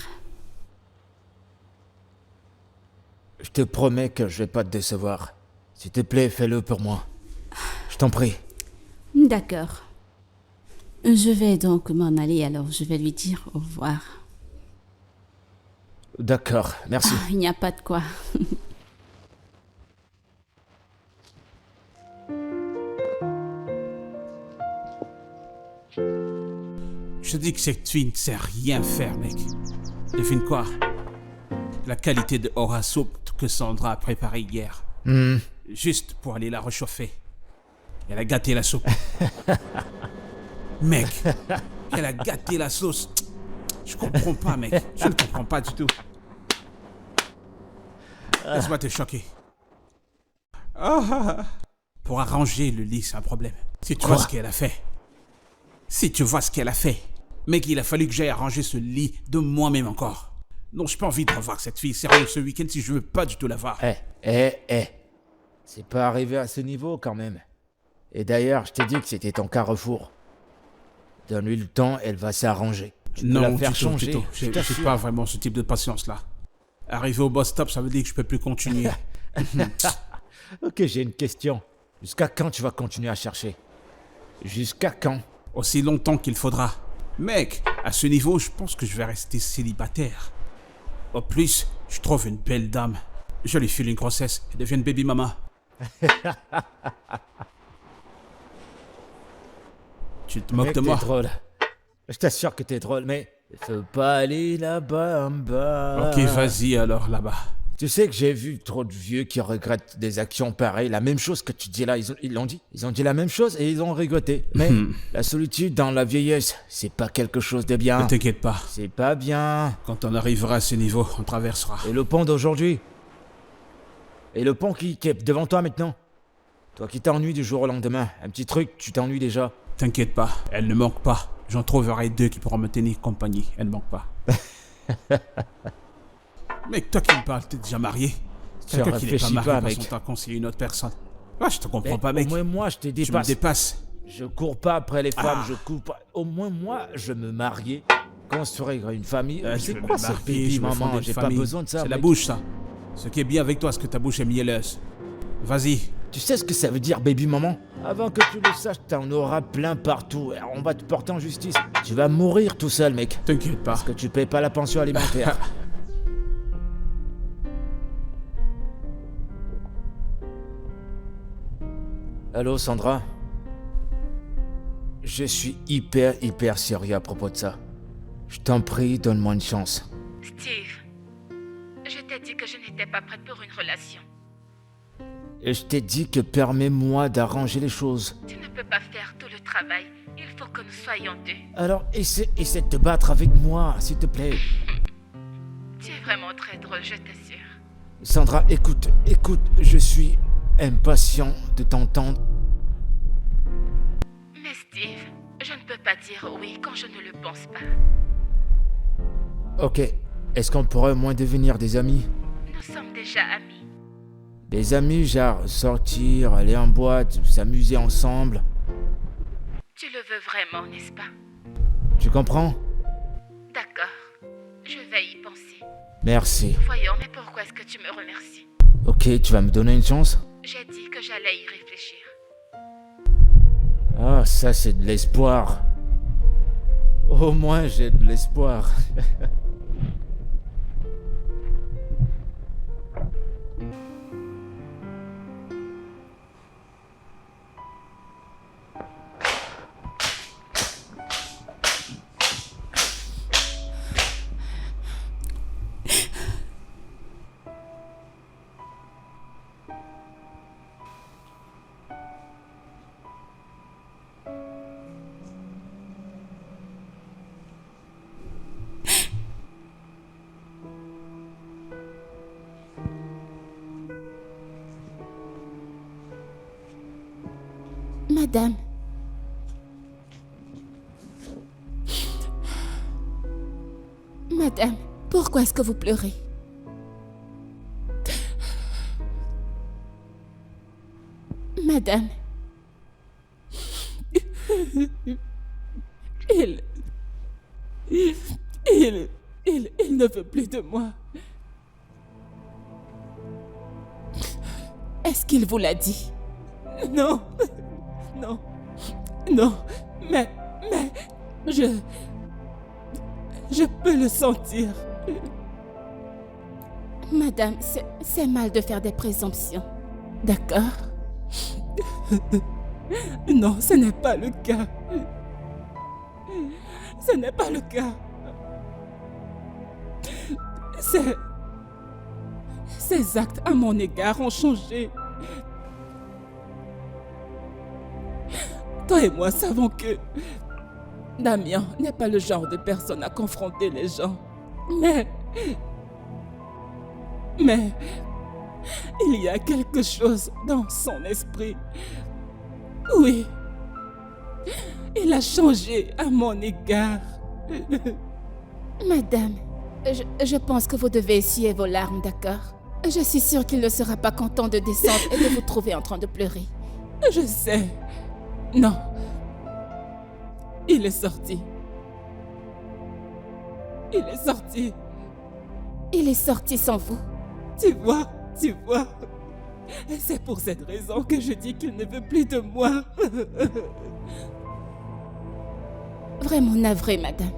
Je te promets que je vais pas te décevoir. S'il te plaît, fais-le pour moi. Je t'en prie. D'accord. Je vais donc m'en aller, alors je vais lui dire au revoir. D'accord, merci. Ah, il n'y a pas de quoi. Je dis que cette fille ne sait rien faire, mec. Devine quoi? La qualité de aura soupe que Sandra a préparée hier. Juste pour aller la réchauffer. Elle a gâté la soupe. Mec, elle a gâté la sauce. Je comprends pas, mec. Je ne comprends pas du tout. Laisse-moi te choquer. Pour arranger le lit, c'est un problème. Si tu vois ce qu'elle a fait. Si tu vois ce qu'elle a fait. Mec, il a fallu que j'aille arranger ce lit de moi-même encore. Non, j'ai pas envie de revoir cette fille sérieux ce week-end si je veux pas du tout la voir. C'est pas arrivé à ce niveau quand même. Et d'ailleurs, je t'ai dit que c'était ton carrefour. Donne-lui le temps, elle va s'arranger. Tu peux la faire changer. J'ai pas vraiment ce type de patience-là. Arriver au bus stop, ça veut dire que je peux plus continuer. Ok, j'ai une question. Jusqu'à quand tu vas continuer à chercher? Jusqu'à quand? Aussi longtemps qu'il faudra. Mec, à ce niveau, je pense que je vais rester célibataire. Au plus, je trouve une belle dame. Je lui file une grossesse et deviens une baby mama. Tu te moques de moi? T'es drôle. Je t'assure que t'es drôle, mais faut pas aller là-bas en bas. Ok, vas-y alors là-bas. Tu sais que j'ai vu trop de vieux qui regrettent des actions pareilles. La même chose que tu dis là, ils l'ont dit. Ils ont dit la même chose et ils ont regretté. Mais la solitude dans la vieillesse, c'est pas quelque chose de bien. Ne t'inquiète pas. C'est pas bien. Quand on arrivera à ce niveau, on traversera. Et le pont d'aujourd'hui? Et le pont qui est devant toi maintenant? Toi qui t'ennuies du jour au lendemain. Un petit truc, tu t'ennuies déjà. T'inquiète pas, elle ne manque pas. J'en trouverai 2 qui pourront me tenir compagnie. Elle ne manque pas. Mec, toi qui me parles, t'es déjà marié? Quelqu'un qui n'est pas marié passe son temps à conseiller une autre personne. Ouais, je te comprends pas, mec. Au moins moi, je te dépasse. Tu me dépasses. Je cours pas après les femmes, je cours pas. Au moins moi, je me mariais, construire une famille. C'est quoi ce baby maman? J'ai pas besoin de ça. C'est la bouche, ça. Ce qui est bien avec toi, c'est que ta bouche est mielleuse. Vas-y. Tu sais ce que ça veut dire, baby maman? Avant que tu le saches, t'en auras plein partout. On va te porter en justice. Tu vas mourir tout seul, mec. T'inquiète pas. Parce que tu payes pas la pension alimentaire. Allô, Sandra? Je suis hyper sérieux à propos de ça. Je t'en prie, donne-moi une chance. Steve, je t'ai dit que je n'étais pas prête pour une relation. Et je t'ai dit que permets-moi d'arranger les choses. Tu ne peux pas faire tout le travail. Il faut que nous soyons 2. Alors, essaie de te battre avec moi, s'il te plaît. Tu es vraiment très drôle, je t'assure. Sandra, écoute, je suis impatient de t'entendre. Mais Steve, je ne peux pas dire oui quand je ne le pense pas. Ok, est-ce qu'on pourrait au moins devenir des amis? Nous sommes déjà amis. Des amis, genre sortir, aller en boîte, s'amuser ensemble. Tu le veux vraiment, n'est-ce pas? Tu comprends? D'accord, je vais y penser. Merci. Voyons, mais pourquoi est-ce que tu me remercies? Ok, tu vas me donner une chance? J'ai dit que j'allais y réfléchir. Ah, ça c'est de l'espoir. Au moins j'ai de l'espoir. Madame. Madame, pourquoi est-ce que vous pleurez? Madame. Il ne veut plus de moi. Est-ce qu'il vous l'a dit? Non. Non. Non. Mais, je peux le sentir. Madame, c'est mal de faire des présomptions. D'accord? Non, ce n'est pas le cas. Ce n'est pas le cas. Ces actes à mon égard ont changé. Toi et moi savons que Damien n'est pas le genre de personne à confronter les gens. Mais il y a quelque chose dans son esprit. Oui, il a changé à mon égard. Madame, je pense que vous devez essuyer vos larmes, d'accord? Je suis sûre qu'il ne sera pas content de descendre et de vous trouver en train de pleurer. Je sais. Non. Il est sorti. Il est sorti. Il est sorti sans vous. Tu vois. Et c'est pour cette raison que je dis qu'il ne veut plus de moi. Vraiment navrée, madame.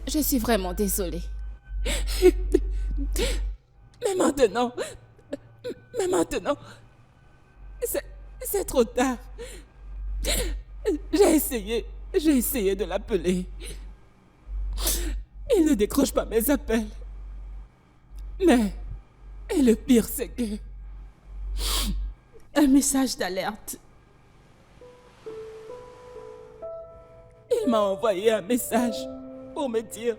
Je suis vraiment désolée. Mais maintenant, c'est trop tard. J'ai essayé de l'appeler. Il ne décroche pas mes appels. Et le pire, c'est que... Un message d'alerte. Il m'a envoyé un message pour me dire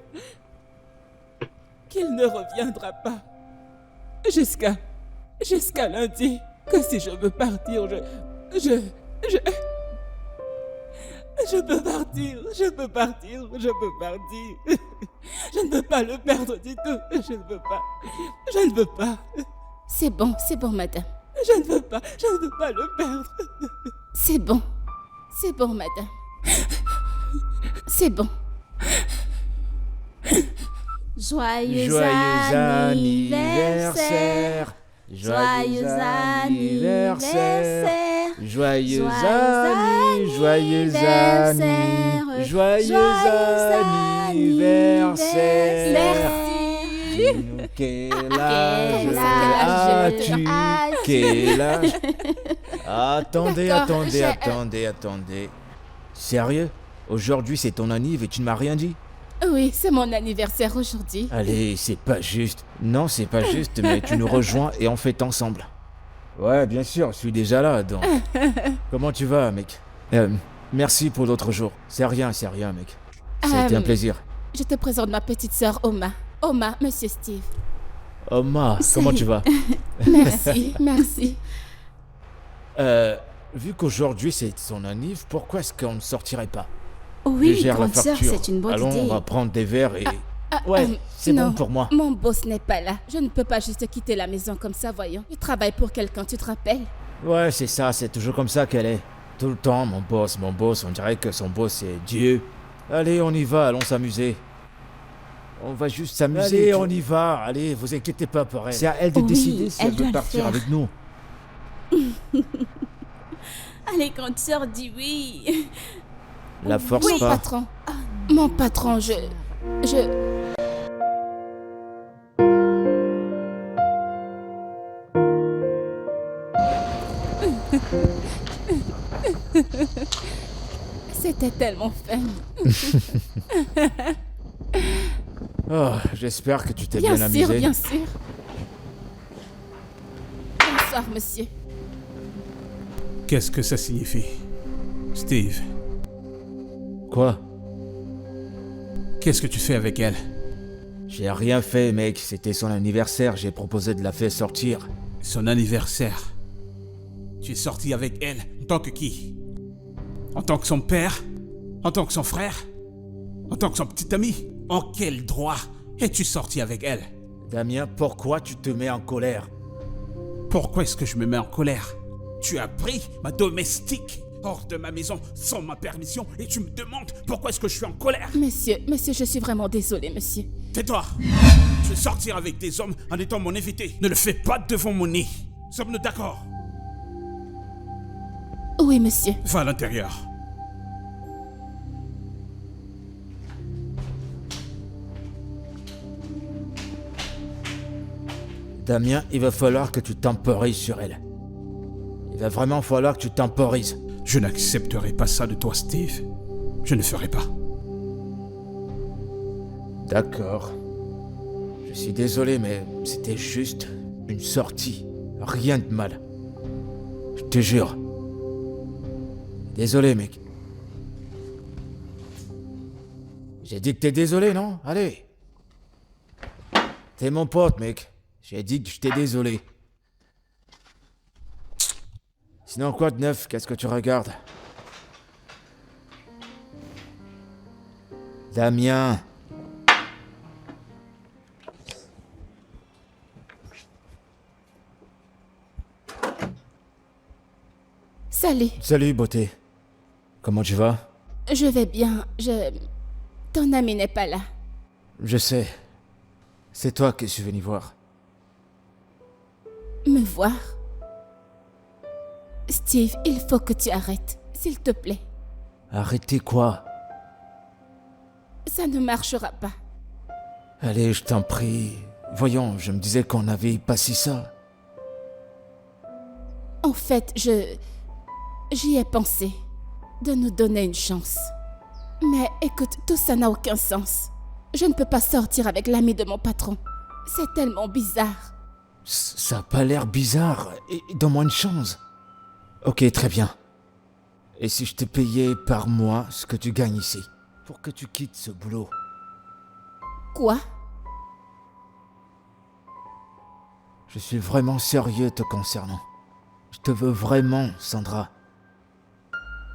qu'il ne reviendra pas jusqu'à lundi. Que si je veux partir, je peux partir. Je ne veux pas le perdre du tout. Je ne veux pas. C'est bon, madame. Je ne veux pas le perdre. C'est bon, madame. C'est bon. Joyeux anniversaire. Joyeux anniversaire. Joyeux anniversaire. Merci. Quel âge as-tu? Quel âge? Attendez. Sérieux? Aujourd'hui c'est ton anniv et tu ne m'as rien dit? Oui, c'est mon anniversaire aujourd'hui. Allez, c'est pas juste. Non, c'est pas juste, mais tu nous rejoins et on fête ensemble. Ouais, bien sûr, je suis déjà là, donc. Comment tu vas, mec? Merci pour l'autre jour. C'est rien, mec. C'était un plaisir. Je te présente ma petite sœur Oma. Oma, monsieur Steve. Oma, comment tu vas? Merci. Vu qu'aujourd'hui c'est son anniv, pourquoi est-ce qu'on ne sortirait pas? Oui, Je gère la grande sœur, facture. c'est une bonne Allons, idée. on va prendre des verres et... Ouais, c'est non, bon pour moi. Mon boss n'est pas là. Je ne peux pas juste quitter la maison comme ça, voyons. Il travaille pour quelqu'un, tu te rappelles? Ouais, c'est ça, c'est toujours comme ça qu'elle est. Tout le temps, mon boss, on dirait que son boss c'est Dieu. Allez, on y va, allons s'amuser. On va juste s'amuser, Allez, on y va. Allez, vous inquiétez pas pour elle. C'est à elle de Oui, décider si elle elle doit veut le partir faire. avec nous. Allez, grande sœur, dis oui. La force Oui, pas. patron. Mon patron, je... C'était tellement fun. Oh, j'espère que tu t'es Bien bien sûr, amusé. bien sûr. Bonsoir, monsieur. Qu'est-ce que ça signifie? Steve, Quoi? qu'est-ce que tu fais avec elle? J'ai rien fait, mec. C'était son anniversaire. J'ai proposé de la faire sortir. Son anniversaire. Tu es sorti avec elle en tant que qui? En tant que son père? En tant que son frère? En tant que son petit ami? En quel droit es-tu sorti avec elle? Damien, pourquoi tu te mets en colère? Pourquoi est-ce que je me mets en colère? Tu as pris ma domestique hors de ma maison sans ma permission et tu me demandes pourquoi est-ce que je suis en colère? Monsieur, je suis vraiment désolée, monsieur. Tais-toi! Tu veux sortir avec des hommes en étant mon invité. Ne le fais pas devant mon nez. Sommes-nous d'accord? Oui, monsieur. Va à l'intérieur. Damien, il va falloir que tu temporises sur elle. Il va vraiment falloir que tu temporises. Je n'accepterai pas ça de toi, Steve. Je ne ferai pas. D'accord. Je suis désolé, mais c'était juste une sortie. Rien de mal. Je te jure. Désolé, mec. J'ai dit que t'es désolé, non? Allez. T'es mon pote, mec. J'ai dit que j'étais désolé. Sinon, quoi de neuf? Qu'est-ce que tu regardes? Damien. Salut. Salut, beauté. Comment tu vas? Je vais bien. Ton ami n'est pas là. Je sais. C'est toi que je suis venu voir. Me voir? Steve, il faut que tu arrêtes, s'il te plaît. Arrêtez quoi? Ça ne marchera pas. Allez, je t'en prie. Voyons, je me disais qu'on avait passé ça. En fait, j'y ai pensé, de nous donner une chance. Mais écoute, tout ça n'a aucun sens. Je ne peux pas sortir avec l'ami de mon patron. C'est tellement bizarre. Ça a pas l'air bizarre. Et donne-moi une chance. Ok, très bien. Et si je te payais par mois ce que tu gagnes ici, pour que tu quittes ce boulot? Quoi? Je suis vraiment sérieux te concernant. Je te veux vraiment, Sandra.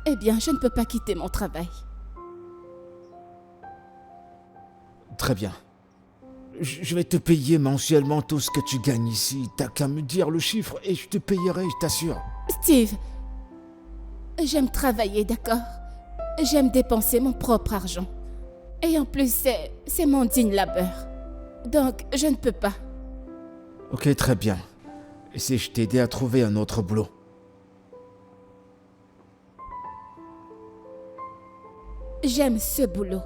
Eh bien, je ne peux pas quitter mon travail. Très bien. Je vais te payer mensuellement tout ce que tu gagnes ici. T'as qu'à me dire le chiffre et je te payerai, je t'assure. Steve, j'aime travailler, d'accord? J'aime dépenser mon propre argent. Et en plus, c'est mon digne labeur. Donc, je ne peux pas. Ok, très bien. Et si je t'aidais à trouver un autre boulot? J'aime ce boulot.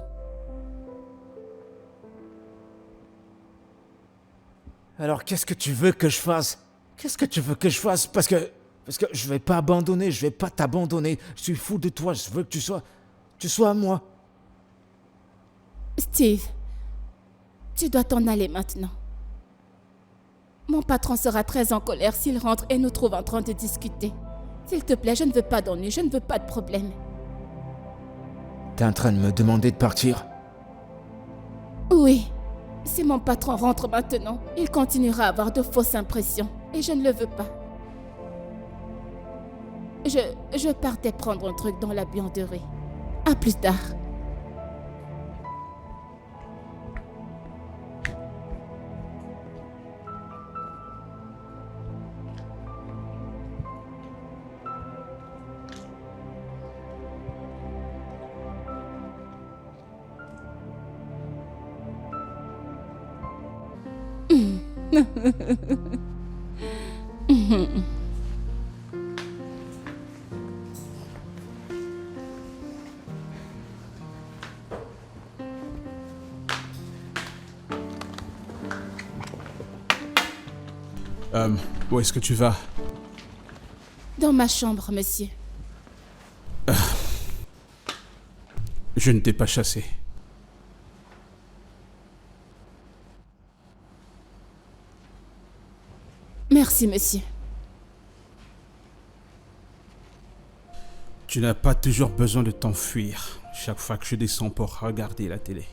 Alors, qu'est-ce que tu veux que je fasse? Qu'est-ce que tu veux que je fasse? Parce que je vais pas abandonner, je vais pas t'abandonner. Je suis fou de toi, je veux que tu sois à moi. Steve, tu dois t'en aller maintenant. Mon patron sera très en colère s'il rentre et nous trouve en train de discuter. S'il te plaît, je ne veux pas d'ennui, je ne veux pas de problème. T'es en train de me demander de partir? Oui. Si mon patron rentre maintenant, il continuera à avoir de fausses impressions. Et je ne le veux pas. Je partais prendre un truc dans la buanderie. À plus tard. Où est-ce que tu vas? Dans ma chambre, monsieur. Je ne t'ai pas chassé. Merci, monsieur. Tu n'as pas toujours besoin de t'enfuir chaque fois que je descends pour regarder la télé.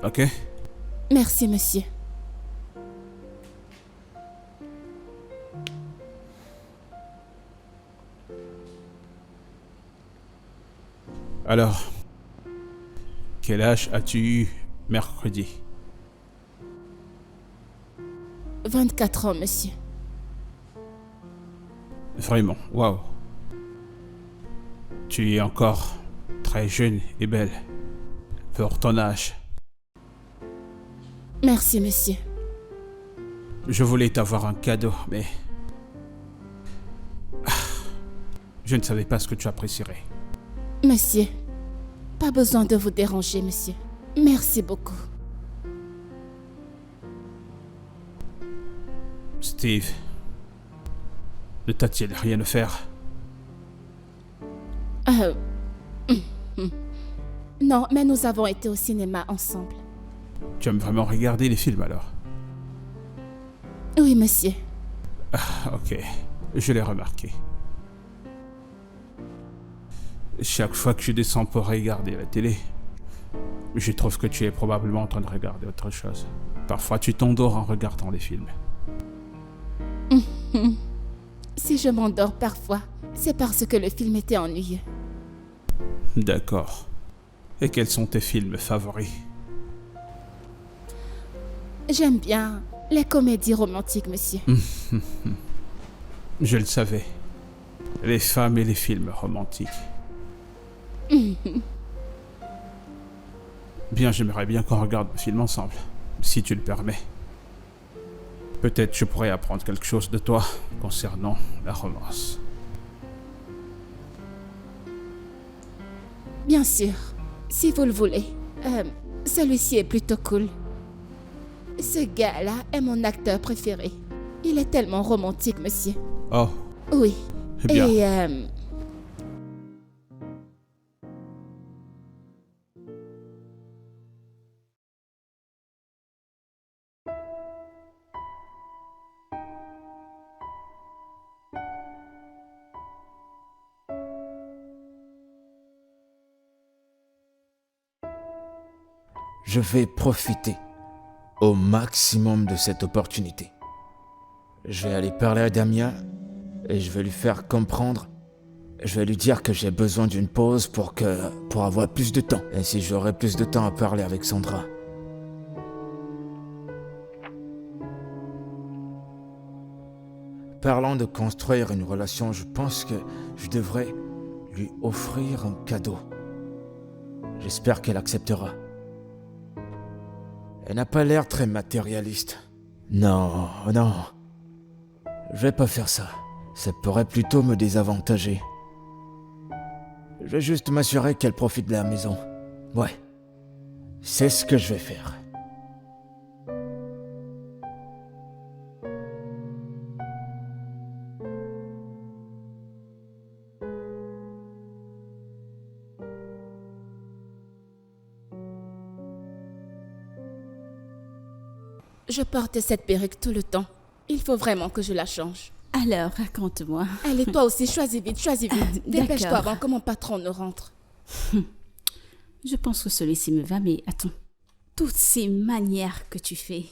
Ok? Merci, monsieur. Alors, quel âge as-tu eu mercredi? 24 ans, monsieur. Vraiment, waouh. Tu es encore très jeune et belle pour ton âge. Merci, monsieur. Je voulais t'avoir un cadeau, mais... Je ne savais pas ce que tu apprécierais. Monsieur, pas besoin de vous déranger, monsieur. Merci beaucoup. Steve, ne t'a-t-il rien à faire? Non, mais nous avons été au cinéma ensemble. Tu aimes vraiment regarder les films alors? Oui, monsieur. Ok, je l'ai remarqué. Chaque fois que je descends pour regarder la télé, je trouve que tu es probablement en train de regarder autre chose. Parfois tu t'endors en regardant les films. Si je m'endors parfois, c'est parce que le film était ennuyeux. D'accord. Et quels sont tes films favoris? J'aime bien les comédies romantiques, monsieur. Je le savais. Les femmes et les films romantiques. Bien, j'aimerais bien qu'on regarde un film ensemble, si tu le permets. Peut-être je pourrais apprendre quelque chose de toi concernant la romance. Bien sûr, si vous le voulez. Celui-ci est plutôt cool. Ce gars-là est mon acteur préféré. Il est tellement romantique, monsieur. Oh, Oui. eh bien. Et Je vais profiter au maximum de cette opportunité. Je vais aller parler à Damien et je vais lui faire comprendre. Je vais lui dire que j'ai besoin d'une pause pour avoir plus de temps. Et si j'aurai plus de temps à parler avec Sandra. Parlant de construire une relation, je pense que je devrais lui offrir un cadeau. J'espère qu'elle acceptera. Elle n'a pas l'air très matérialiste. Non. Je vais pas faire ça. Ça pourrait plutôt me désavantager. Je vais juste m'assurer qu'elle profite de la maison. Ouais. C'est ce que je vais faire. je porte cette perruque tout le temps. Il faut vraiment que je la change. Alors, raconte-moi. Allez, toi aussi, choisis vite. Dépêche-toi d'accord. avant que mon patron ne rentre. Je pense que celui-ci me va, mais attends. Toutes ces manières que tu fais,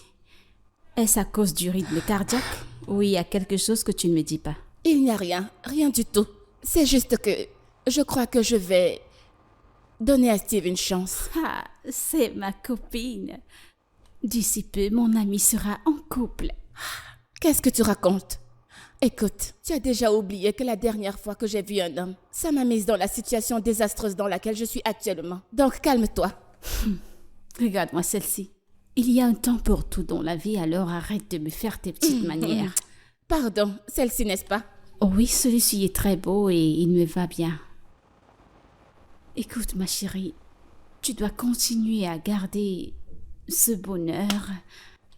est-ce à cause du rythme cardiaque? Oui, il y a quelque chose que tu ne me dis pas. Il n'y a rien du tout. C'est juste que je crois que je vais donner à Steve une chance. Ah, c'est ma copine. D'ici peu, mon ami sera en couple. Qu'est-ce que tu racontes? Écoute, tu as déjà oublié que la dernière fois que j'ai vu un homme, ça m'a mise dans la situation désastreuse dans laquelle je suis actuellement. Donc calme-toi. Regarde-moi celle-ci. Il y a un temps pour tout dans la vie, alors arrête de me faire tes petites manières. Pardon, celle-ci n'est-ce pas? Oh oui, celui-ci est très beau et il me va bien. Écoute, ma chérie, tu dois continuer à garder ce bonheur.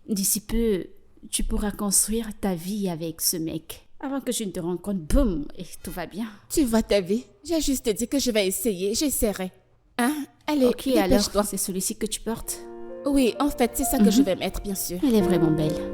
D'ici peu, tu pourras construire ta vie avec ce mec. Avant que je ne te rende compte, boum, et tout va bien. Tu vois ta vie? J'ai juste dit que je vais essayer, j'essaierai. Hein? Allez, Ok, alors, dépêche-toi. c'est celui-ci que tu portes? Oui, en fait, c'est ça que je vais mettre, bien sûr. Elle est vraiment belle.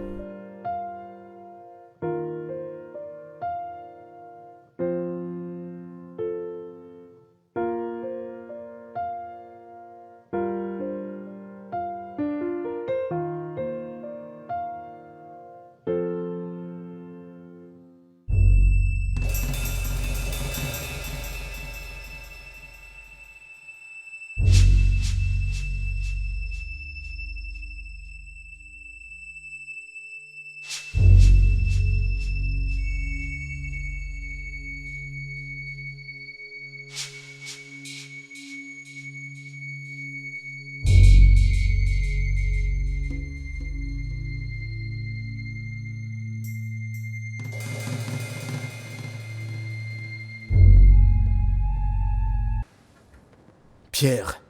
Pierre,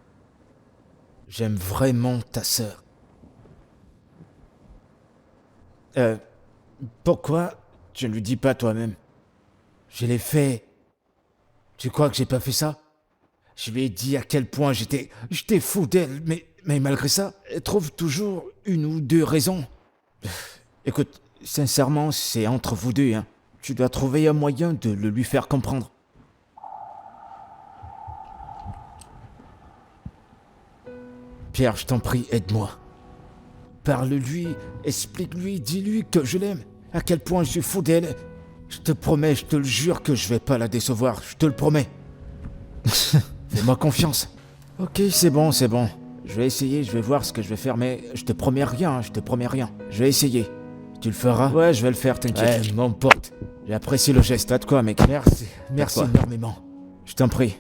j'aime vraiment ta sœur. Pourquoi tu ne lui dis pas toi-même? Je l'ai fait. Tu crois que j'ai pas fait ça? Je lui ai dit à quel point j'étais fou d'elle, mais malgré ça, elle trouve toujours une ou deux raisons. Écoute, sincèrement, c'est entre vous deux, hein. Tu dois trouver un moyen de le lui faire comprendre. Pierre, je t'en prie, aide-moi. Parle-lui, explique-lui, dis-lui que je l'aime, à quel point je suis fou d'elle. Je te promets, je te le jure que je vais pas la décevoir, je te le promets. Fais-moi confiance. Ok, c'est bon. Je vais essayer, je vais voir ce que je vais faire, mais je te promets rien, je te promets rien. Je vais essayer. Tu le feras? Ouais, je vais le faire, t'inquiète. Ouais, mon pote. J'apprécie le geste. Pas de quoi, mec. Merci énormément. Je t'en prie.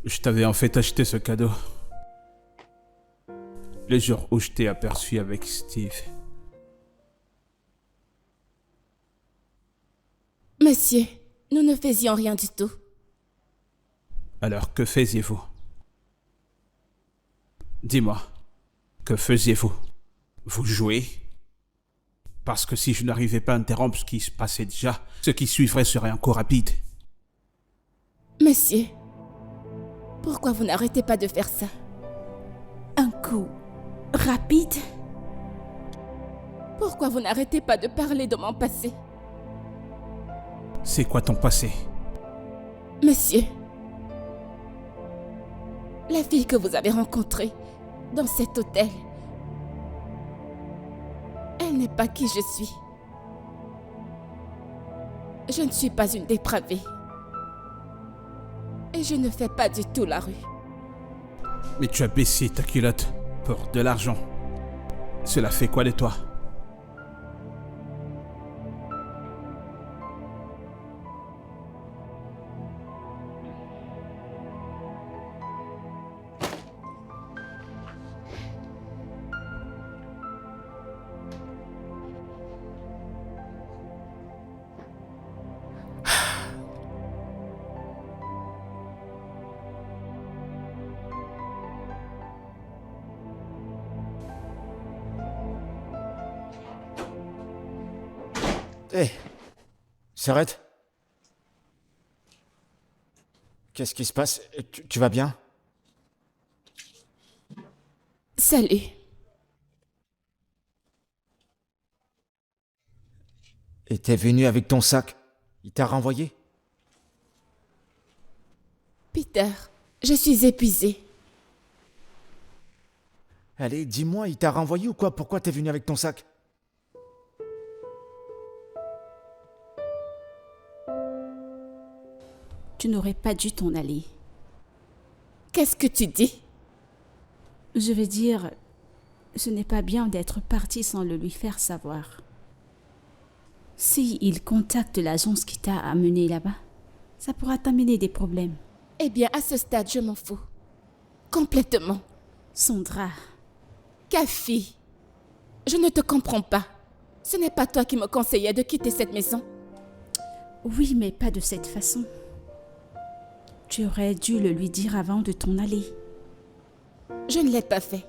Je t'avais en fait acheté ce cadeau. Le jour où je t'ai aperçu avec Steve. Monsieur, nous ne faisions rien du tout. Alors, que faisiez-vous? Dis-moi, que faisiez-vous? Vous jouez? Parce que si je n'arrivais pas à interrompre ce qui se passait déjà, ce qui suivrait serait encore rapide. Monsieur, pourquoi vous n'arrêtez pas de faire ça? Un coup rapide? Pourquoi vous n'arrêtez pas de parler de mon passé? C'est quoi ton passé? Monsieur, la fille que vous avez rencontrée dans cet hôtel, elle n'est pas qui je suis. Je ne suis pas une dépravée. Et je ne fais pas du tout la rue. Mais tu as baissé ta culotte pour de l'argent. Cela fait quoi de toi? Hé, s'arrête. Qu'est-ce qui se passe? Tu vas bien? Salut. Et t'es venu avec ton sac? Il t'a renvoyé? Peter, je suis épuisée. Allez, dis-moi, il t'a renvoyé ou quoi? Pourquoi t'es venu avec ton sac? Tu n'aurais pas dû t'en aller. Qu'est-ce que tu dis? Je veux dire, ce n'est pas bien d'être parti sans le lui faire savoir. Si il contacte l'agence qui t'a amené là-bas, ça pourra t'amener des problèmes. Eh bien, à ce stade, je m'en fous. Complètement. Sandra, Kafi, je ne te comprends pas. Ce n'est pas toi qui me conseillais de quitter cette maison. oui, mais pas de cette façon. Tu aurais dû le lui dire avant de t'en aller. Je ne l'ai pas fait.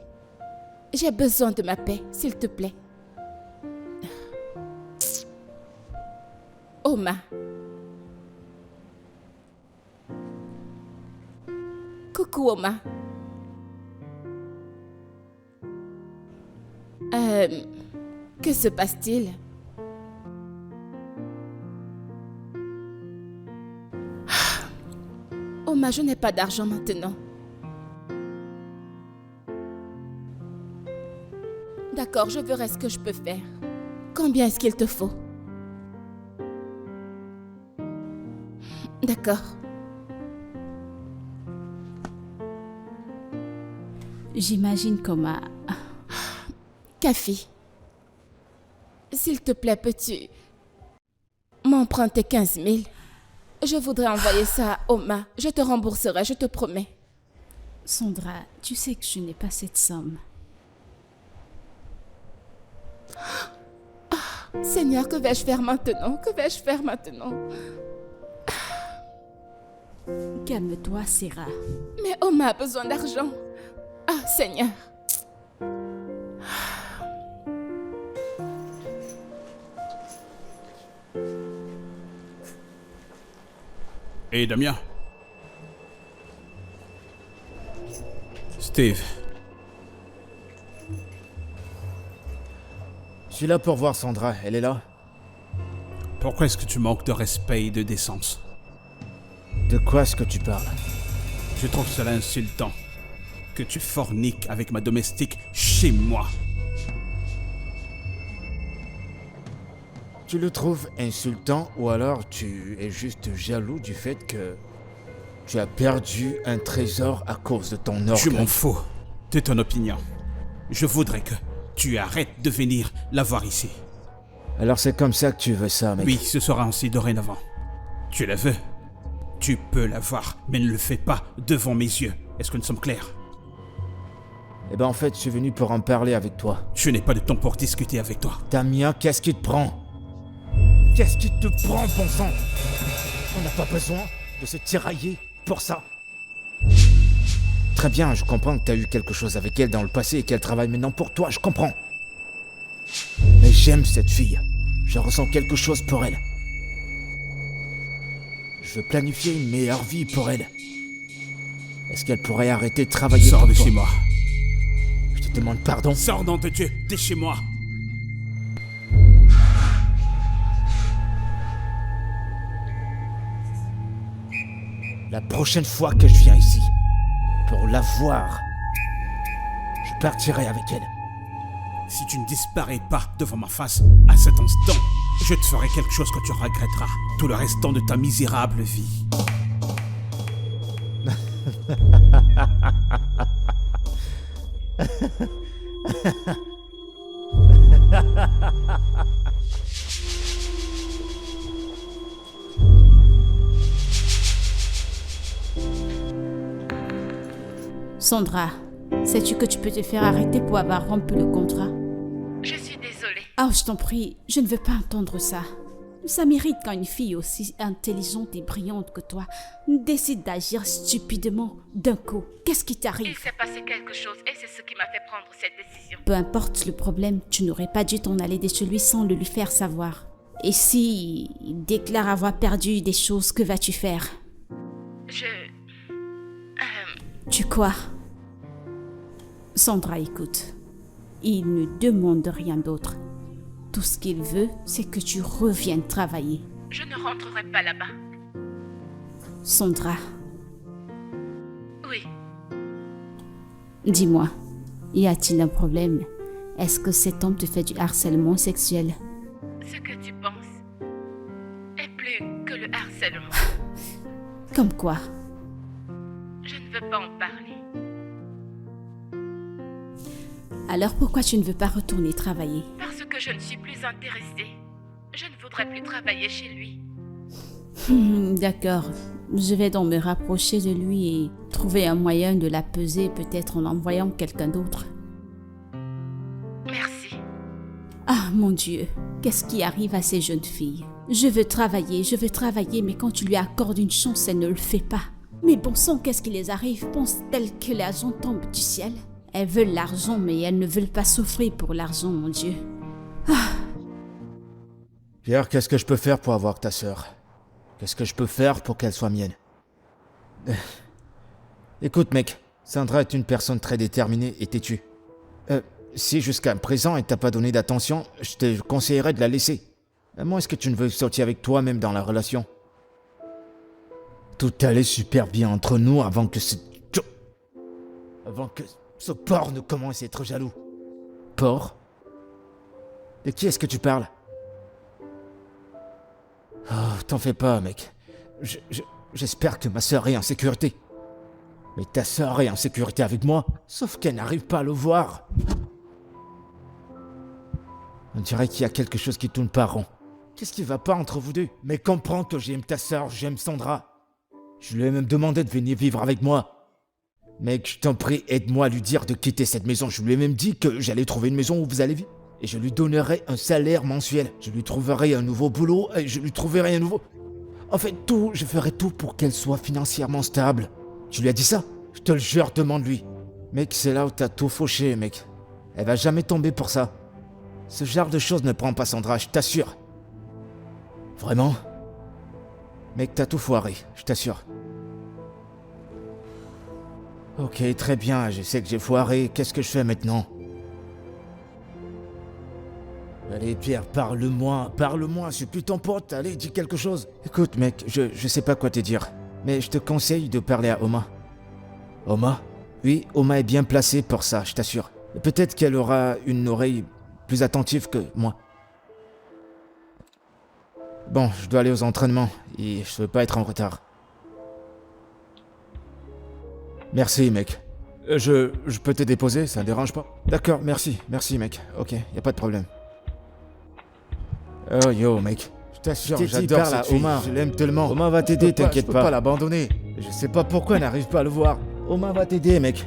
J'ai besoin de ma paix, s'il te plaît. Oma. Coucou, Oma. Que se passe-t-il? Oma, je n'ai pas d'argent maintenant. D'accord, je verrai ce que je peux faire. Combien est-ce qu'il te faut? D'accord. J'imagine qu'Oma... Kafi, s'il te plaît, peux-tu m'emprunter 15 000? Je voudrais envoyer ça à Oma. Je te rembourserai, je te promets. Sandra, tu sais que je n'ai pas cette somme. Seigneur, que vais-je faire maintenant? Que vais-je faire maintenant? Calme-toi, Sarah. Mais Oma a besoin d'argent. Ah, Seigneur. Et Damien? Steve, Je suis là pour voir Sandra, elle est là. pourquoi est-ce que tu manques de respect et de décence? De quoi est-ce que tu parles? Je trouve cela insultant. Que tu forniques avec ma domestique chez moi. Tu le trouves insultant ou alors tu es juste jaloux du fait que tu as perdu un trésor à cause de ton orgueil? Je m'en fous de ton opinion. Je voudrais que tu arrêtes de venir la voir ici. Alors c'est comme ça que tu veux ça, mec? Oui, ce sera ainsi dorénavant. Tu la veux? Tu peux la voir, mais ne le fais pas devant mes yeux. Est-ce que nous sommes clairs? Eh ben en fait, je suis venu pour en parler avec toi. Je n'ai pas de temps pour discuter avec toi. Damien, qu'est-ce qui te prend? Qu'est-ce qui te prend, bon sang? On n'a pas besoin de se tirailler pour ça. Très bien, je comprends que t'as eu quelque chose avec elle dans le passé et qu'elle travaille maintenant pour toi, je comprends. Mais j'aime cette fille. Je ressens quelque chose pour elle. Je veux planifier une meilleure vie pour elle. Est-ce qu'elle pourrait arrêter de travailler Sors pour de toi? chez moi. Je te demande pardon. Sors, nom de Dieu, de chez moi. La prochaine fois que je viens ici, pour la voir, je partirai avec elle. Si tu ne disparais pas devant ma face à cet instant, je te ferai quelque chose que tu regretteras tout le restant de ta misérable vie. Sandra, sais-tu que tu peux te faire arrêter pour avoir rompu le contrat? Je suis désolée. Oh, je t'en prie, je ne veux pas entendre ça. Ça m'irrite quand une fille aussi intelligente et brillante que toi décide d'agir stupidement d'un coup. Qu'est-ce qui Il t'arrive? s'est passé quelque chose et c'est ce qui m'a fait prendre cette décision. Peu importe le problème, tu n'aurais pas dû t'en aller de chez lui sans le lui faire savoir. Et si il déclare avoir perdu des choses, que vas-tu faire? Tu quoi? Sandra, écoute. Il ne demande rien d'autre. Tout ce qu'il veut, c'est que tu reviennes travailler. Je ne rentrerai pas là-bas. Sandra, Oui, dis-moi, y a-t-il un problème? Est-ce que cet homme te fait du harcèlement sexuel? ce que tu penses est plus que le harcèlement. Comme quoi? Je ne veux pas en parler. Alors pourquoi tu ne veux pas retourner travailler? Parce que je ne suis plus intéressée. Je ne voudrais plus travailler chez lui. D'accord. Je vais donc me rapprocher de lui et trouver un moyen de la peser, peut-être en envoyant quelqu'un d'autre. Merci. Ah mon Dieu, qu'est-ce qui arrive à ces jeunes filles? Je veux travailler, mais quand tu lui accordes une chance, elle ne le fait pas. Mais bon sang, qu'est-ce qui les arrive? Pense-t-elle que l'argent tombe du ciel? Elles veulent l'argent, mais elles ne veulent pas souffrir pour l'argent, mon Dieu. Pierre, qu'est-ce que je peux faire pour avoir ta sœur? Qu'est-ce que je peux faire pour qu'elle soit mienne? Écoute, mec, Sandra est une personne très déterminée et têtue. Si jusqu'à présent elle t'a pas donné d'attention, je te conseillerais de la laisser. Moi, est-ce que tu ne veux sortir avec toi-même dans la relation? Tout allait super bien entre nous avant que ce porc ne commence à être jaloux. Porc? De qui est-ce que tu parles? Oh, t'en fais pas, mec. J'espère que ma sœur est en sécurité. Mais ta sœur est en sécurité avec moi, sauf qu'elle n'arrive pas à le voir. On dirait qu'il y a quelque chose qui tourne pas rond. Qu'est-ce qui va pas entre vous deux? Mais comprends que j'aime ta sœur, j'aime Sandra. Je lui ai même demandé de venir vivre avec moi. Mec, je t'en prie, aide-moi à lui dire de quitter cette maison. Je lui ai même dit que j'allais trouver une maison où vous allez vivre. et je lui donnerai un salaire mensuel. Je lui trouverai un nouveau boulot et je lui trouverai un nouveau... En fait, je ferai tout pour qu'elle soit financièrement stable. Tu lui as dit ça? Je te le jure, demande-lui. Mec, c'est là où t'as tout fauché, mec. Elle va jamais tomber pour ça. Ce genre de choses ne prend pas Sandra, je t'assure. Vraiment? Mec, t'as tout foiré, je t'assure. Ok, très bien, je sais que j'ai foiré. Qu'est-ce que je fais maintenant? Allez, Pierre, parle-moi, je suis plus ton pote, allez, dis quelque chose. Écoute, mec, je sais pas quoi te dire, mais je te conseille de parler à Oma. Oma? Oui, Oma est bien placée pour ça, je t'assure. Et peut-être qu'elle aura une oreille plus attentive que moi. Bon, je dois aller aux entraînements, et je veux pas être en retard. Merci, mec. Je peux te déposer, ça ne dérange pas? D'accord, merci, mec. Ok, y a pas de problème. Oh yo, mec. Je t'assure, j'adore cette fille, je l'aime tellement. Oma va t'aider, t'inquiète pas. Je peux pas l'abandonner. Je sais pas pourquoi elle n'arrive pas à le voir. Oma va t'aider, mec.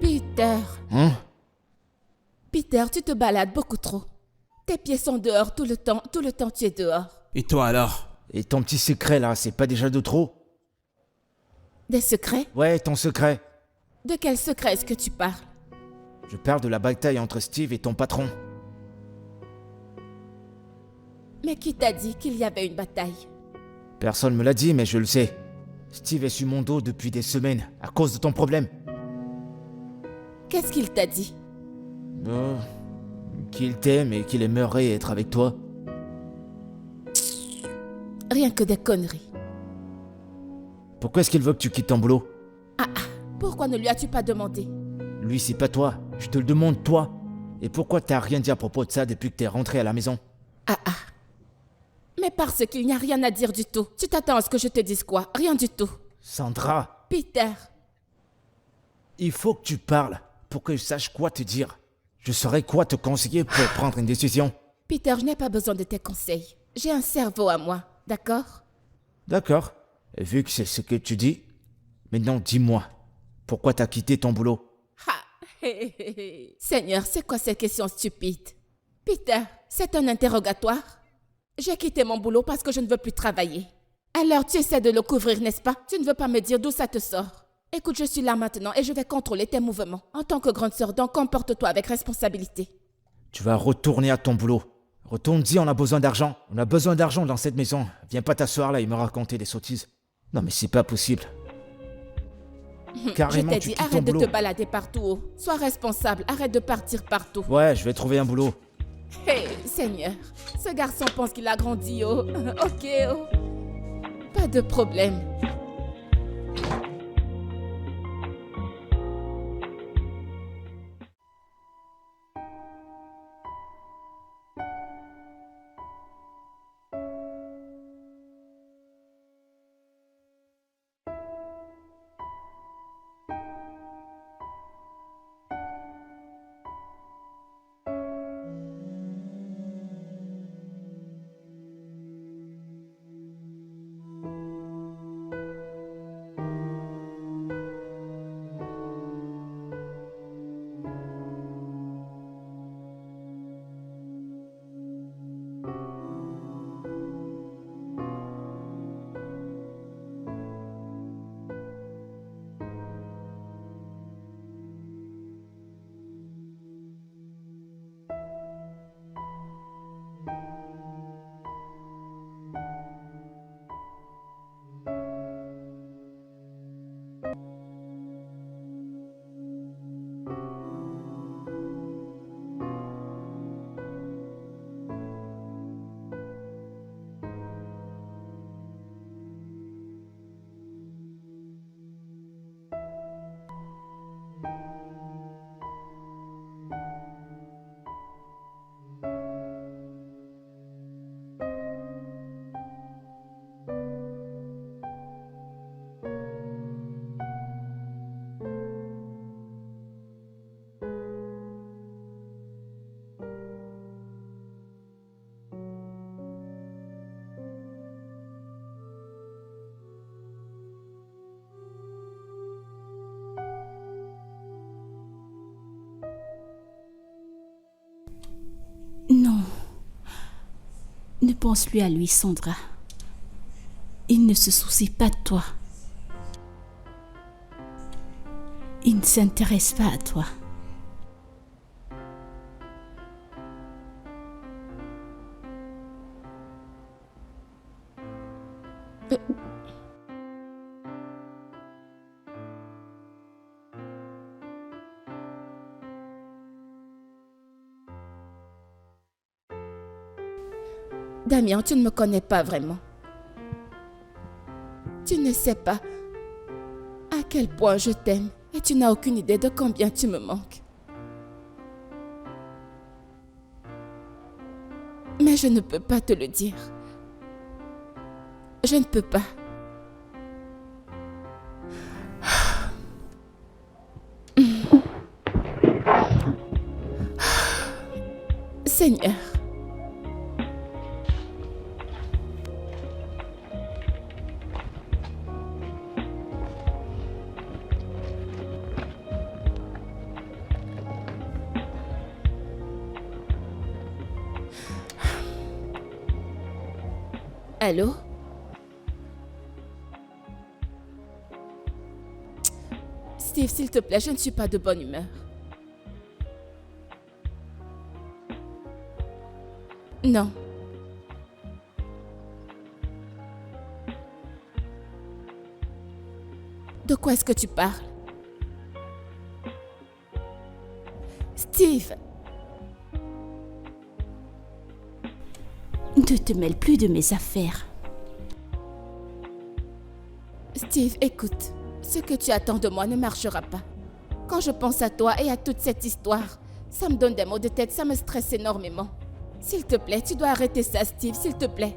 Peter. Hein? Peter, tu te balades beaucoup trop. Tes pieds sont dehors tout le temps tu es dehors. Et toi alors? Et ton petit secret là, c'est pas déjà de trop? Des secrets? Ouais, ton secret. De quel secret est-ce que tu parles? Je parle de la bataille entre Steve et ton patron. Mais qui t'a dit qu'il y avait une bataille? Personne me l'a dit, mais je le sais. Steve est sur mon dos depuis des semaines, à cause de ton problème. Qu'est-ce qu'il t'a dit? Oh, qu'il t'aime et qu'il aimerait être avec toi. Rien que des conneries. Pourquoi est-ce qu'il veut que tu quittes ton boulot? Pourquoi ne lui as-tu pas demandé? Lui, c'est pas toi. Je te le demande, toi. Et pourquoi t'as rien dit à propos de ça depuis que t'es rentré à la maison? Mais parce qu'il n'y a rien à dire du tout. Tu t'attends à ce que je te dise quoi? Rien du tout. Sandra! Peter! Il faut que tu parles pour que je sache quoi te dire. Je saurai quoi te conseiller pour prendre une décision. Peter, je n'ai pas besoin de tes conseils. J'ai un cerveau à moi, d'accord? D'accord. Et vu que c'est ce que tu dis, maintenant dis-moi, pourquoi t'as quitté ton boulot? Seigneur, c'est quoi cette question stupide? Peter, c'est un interrogatoire? J'ai quitté mon boulot parce que je ne veux plus travailler. Alors tu essaies de le couvrir, n'est-ce pas? Tu ne veux pas me dire d'où ça te sort. Écoute, je suis là maintenant et je vais contrôler tes mouvements. En tant que grande sœur, donc comporte-toi avec responsabilité. Tu vas retourner à ton boulot. Retourne-y, on a besoin d'argent. On a besoin d'argent dans cette maison. Viens pas t'asseoir là et me raconter des sottises. Non mais c'est pas possible. Carrément, je t'ai tu dit, quittes ton arrête de boulot. te balader partout. Sois responsable, arrête de partir partout. Ouais, je vais trouver un boulot. Hé, Seigneur, ce garçon pense qu'il a grandi, oh. Ok, oh. Pas de problème. pense plus à lui, Sandra. Il ne se soucie pas de toi. Il ne s'intéresse pas à toi. Damien, tu ne me connais pas vraiment. Tu ne sais pas à quel point je t'aime et tu n'as aucune idée de combien tu me manques. Mais je ne peux pas te le dire. Je ne peux pas. Seigneur. Allô? Steve, s'il te plaît, je ne suis pas de bonne humeur. Non. De quoi est-ce que tu parles? Steve! Ne te mêle plus de mes affaires. Steve, écoute. Ce que tu attends de moi ne marchera pas. Quand je pense à toi et à toute cette histoire, ça me donne des maux de tête, ça me stresse énormément. S'il te plaît, tu dois arrêter ça, Steve, s'il te plaît.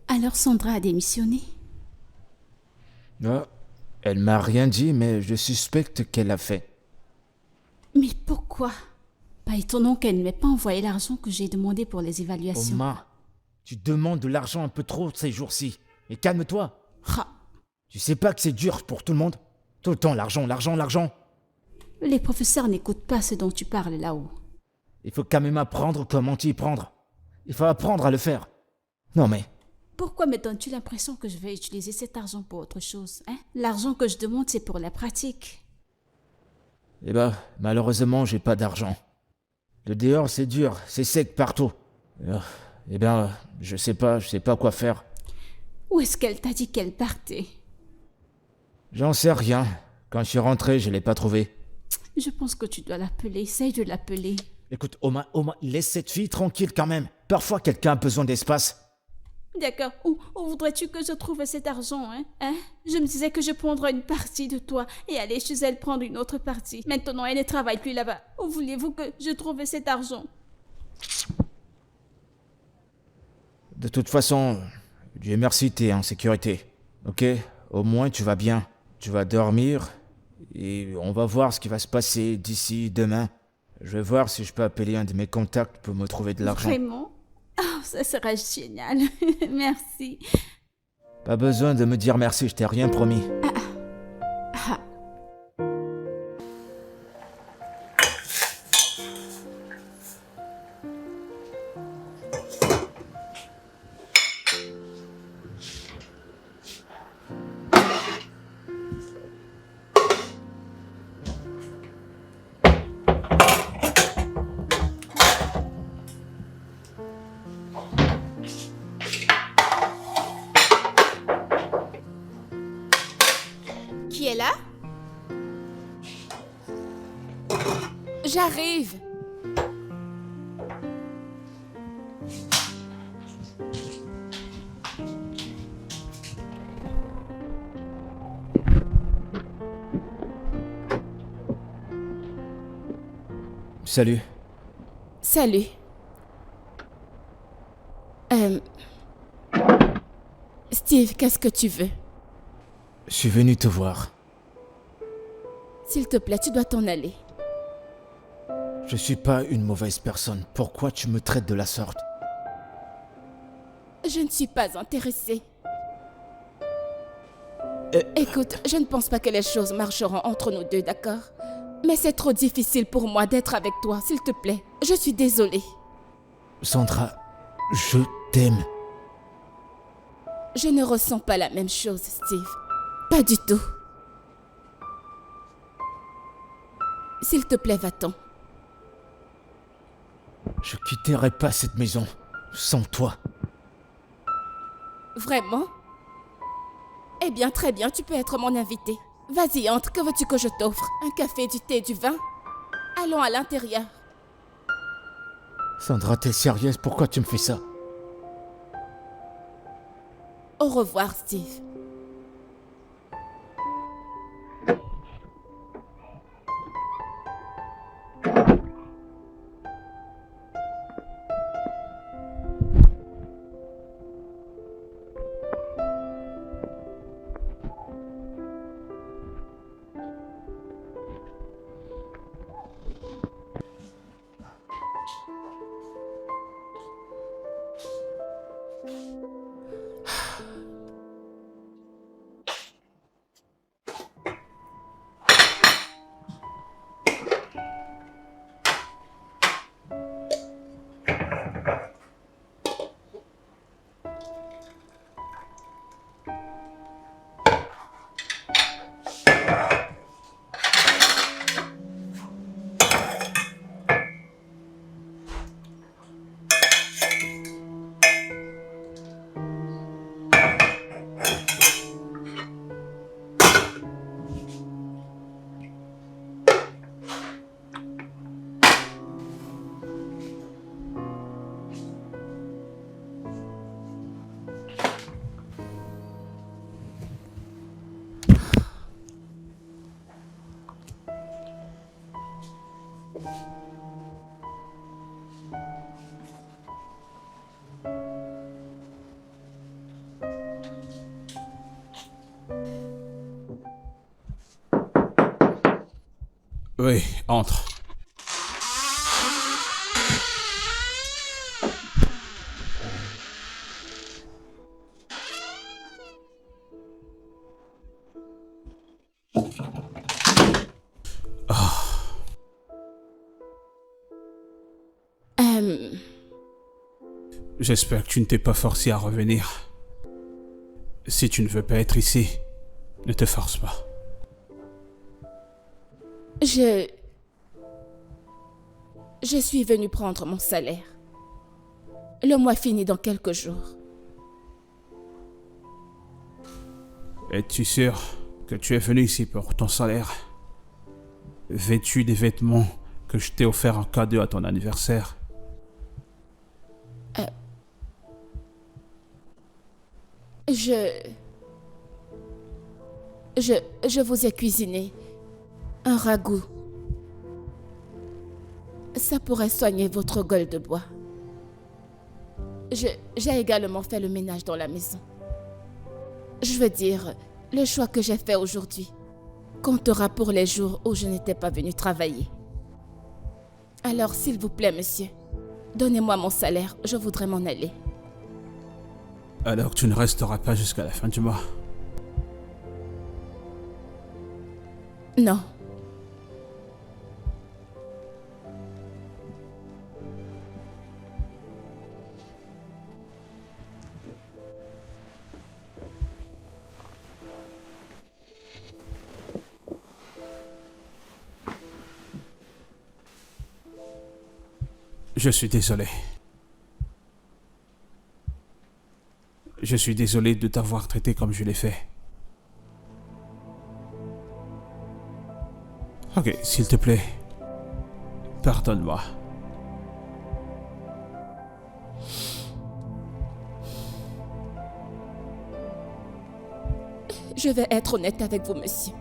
Alors Sandra a démissionné. Ah, elle m'a rien dit, mais je suspecte qu'elle l'a fait. Mais pourquoi? Pas étonnant qu'elle ne m'ait pas envoyé l'argent que j'ai demandé pour les évaluations. Oma, tu demandes de l'argent un peu trop ces jours-ci. Et calme-toi. Ah, Tu sais pas que c'est dur pour tout le monde? Tout le temps, l'argent, l'argent, l'argent. les professeurs n'écoutent pas ce dont tu parles là-haut. Il faut quand même apprendre comment t'y prendre. Il faut apprendre à le faire. Non mais, Pourquoi me donnes-tu l'impression que je vais utiliser cet argent pour autre chose, hein? L'argent que je demande, c'est pour la pratique. eh ben, malheureusement, j'ai pas d'argent. Le dehors, c'est dur, c'est sec partout. Eh bien, je sais pas quoi faire. Où est-ce qu'elle t'a dit qu'elle partait? J'en sais rien. Quand je suis rentré, je l'ai pas trouvé. Je pense que tu dois l'appeler. Essaye de l'appeler. Écoute, Oma, laisse cette fille tranquille quand même. Parfois, quelqu'un a besoin d'espace. D'accord. Où voudrais-tu que je trouve cet argent, hein? Je me disais que je prendrais une partie de toi et aller chez elle prendre une autre partie. Maintenant, elle ne travaille plus là-bas. Où voulez-vous que je trouve cet argent? De toute façon, Dieu merci, t'es en sécurité. Ok? Au moins, tu vas bien. Tu vas dormir et on va voir ce qui va se passer d'ici demain. Je vais voir si je peux appeler un de mes contacts pour me trouver de l'argent. Vraiment? Ah, ça sera génial. Merci. Pas besoin de me dire merci, je t'ai rien promis. Ah, Qui est là? J'arrive. Salut. Salut. Steve, qu'est-ce que tu veux? Je suis venu te voir. S'il te plaît, tu dois t'en aller. Je suis pas une mauvaise personne. Pourquoi tu me traites de la sorte? Je ne suis pas intéressée. Écoute, je ne pense pas que les choses marcheront entre nous deux, d'accord? Mais c'est trop difficile pour moi d'être avec toi, s'il te plaît. Je suis désolée. Sandra, je t'aime. Je ne ressens pas la même chose, Steve. Pas du tout. S'il te plaît, va-t'en. Je quitterai pas cette maison sans toi. Vraiment? Eh bien, très bien, tu peux être mon invité. Vas-y, entre, que veux-tu que je t'offre? Un café, du thé, du vin? Allons à l'intérieur. Sandra, t'es sérieuse? Pourquoi tu me fais ça? Au revoir, Steve. Oui, entre. J'espère que tu ne t'es pas forcé à revenir. Si tu ne veux pas être ici, ne te force pas. Je suis venue prendre mon salaire. Le mois finit dans quelques jours. Es-tu sûr que tu es venu ici pour ton salaire? Vêtu des vêtements que je t'ai offerts en cadeau à ton anniversaire? Je vous ai cuisiné un ragoût. Ça pourrait soigner votre gueule de bois. J'ai également fait le ménage dans la maison. Je veux dire, le choix que j'ai fait aujourd'hui comptera pour les jours où je n'étais pas venue travailler. Alors, s'il vous plaît, monsieur, Donnez-moi mon salaire, je voudrais m'en aller. Alors tu ne resteras pas jusqu'à la fin du mois. Non. Je suis désolé. Je suis désolé de t'avoir traité comme je l'ai fait. Ok, s'il te plaît, pardonne-moi. Je vais être honnête avec vous, monsieur.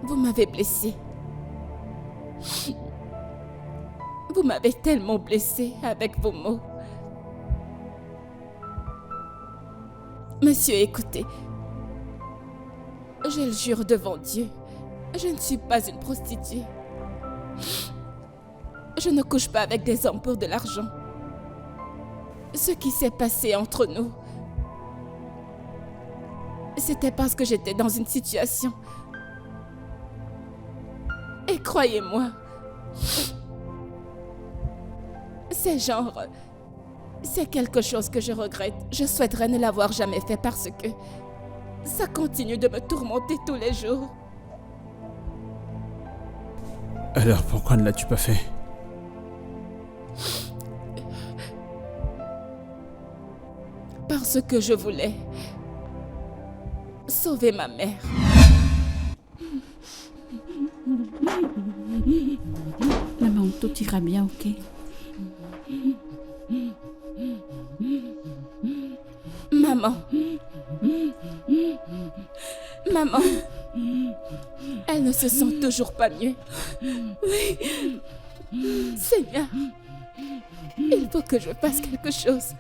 Vous m'avez blessé. Vous m'avez tellement blessé avec vos mots. Monsieur, écoutez. Je le jure devant Dieu, je ne suis pas une prostituée. Je ne couche pas avec des hommes pour de l'argent. Ce qui s'est passé entre nous, c'était parce que j'étais dans une situation. Et croyez-moi, c'est quelque chose que je regrette. Je souhaiterais ne l'avoir jamais fait parce que ça continue de me tourmenter tous les jours. Alors pourquoi ne l'as-tu pas fait? Parce que je voulais sauver ma mère. Maman, tout ira bien, ok? Maman. Maman. Elle ne se sent toujours pas mieux. Oui. Seigneur, il faut que je fasse quelque chose.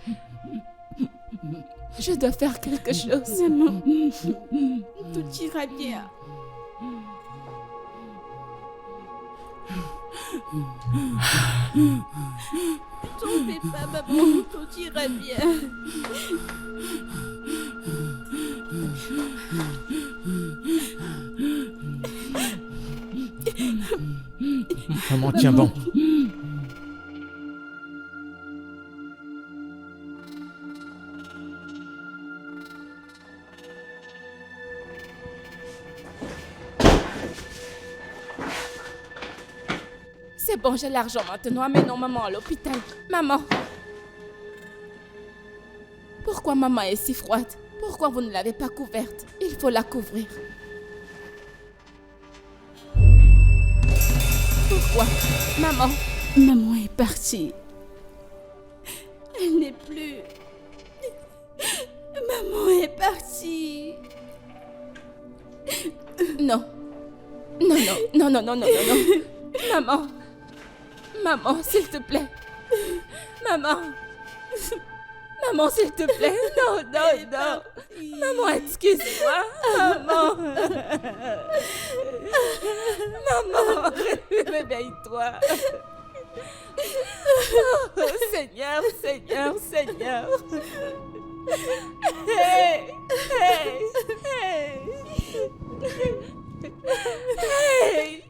Je dois faire quelque chose. Maman, tout ira bien. T'en fais pas, maman, tout ira bien. Maman, tiens bon. C'est bon, j'ai l'argent maintenant. Amenons maman à l'hôpital. Maman. Pourquoi maman est si froide? Pourquoi vous ne l'avez pas couverte? Il faut la couvrir. Pourquoi? Maman. Maman est partie. Elle n'est plus. Maman est partie. Non. Non, non, non, non, non, non, non, non. Maman. Maman, s'il te plaît. Maman. Maman, s'il te plaît. Non, non, non. Maman, excuse-moi. Maman. Maman, réveille-toi. Oh, Seigneur, Seigneur, Seigneur. Hey, hey, hey. Hey.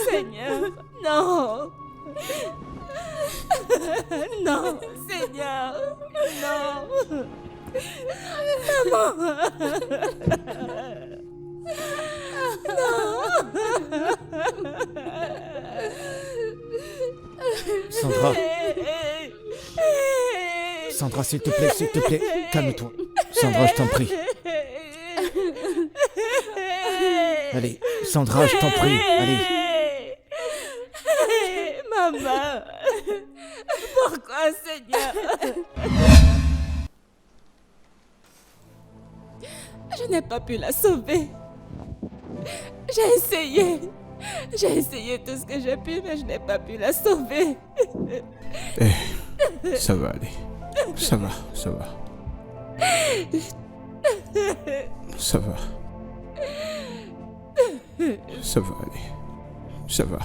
Seigneur, non. Non, Seigneur, non. Maman. Sandra. Sandra, s'il te plaît, calme-toi. Sandra, je t'en prie. Allez, Sandra, je t'en prie, allez. Maman, pourquoi, Seigneur? Je n'ai pas pu la sauver. J'ai essayé tout ce que j'ai pu, mais je n'ai pas pu la sauver. Ça va aller. Ça va, ça va. Ça va. Ça va aller. Ça va.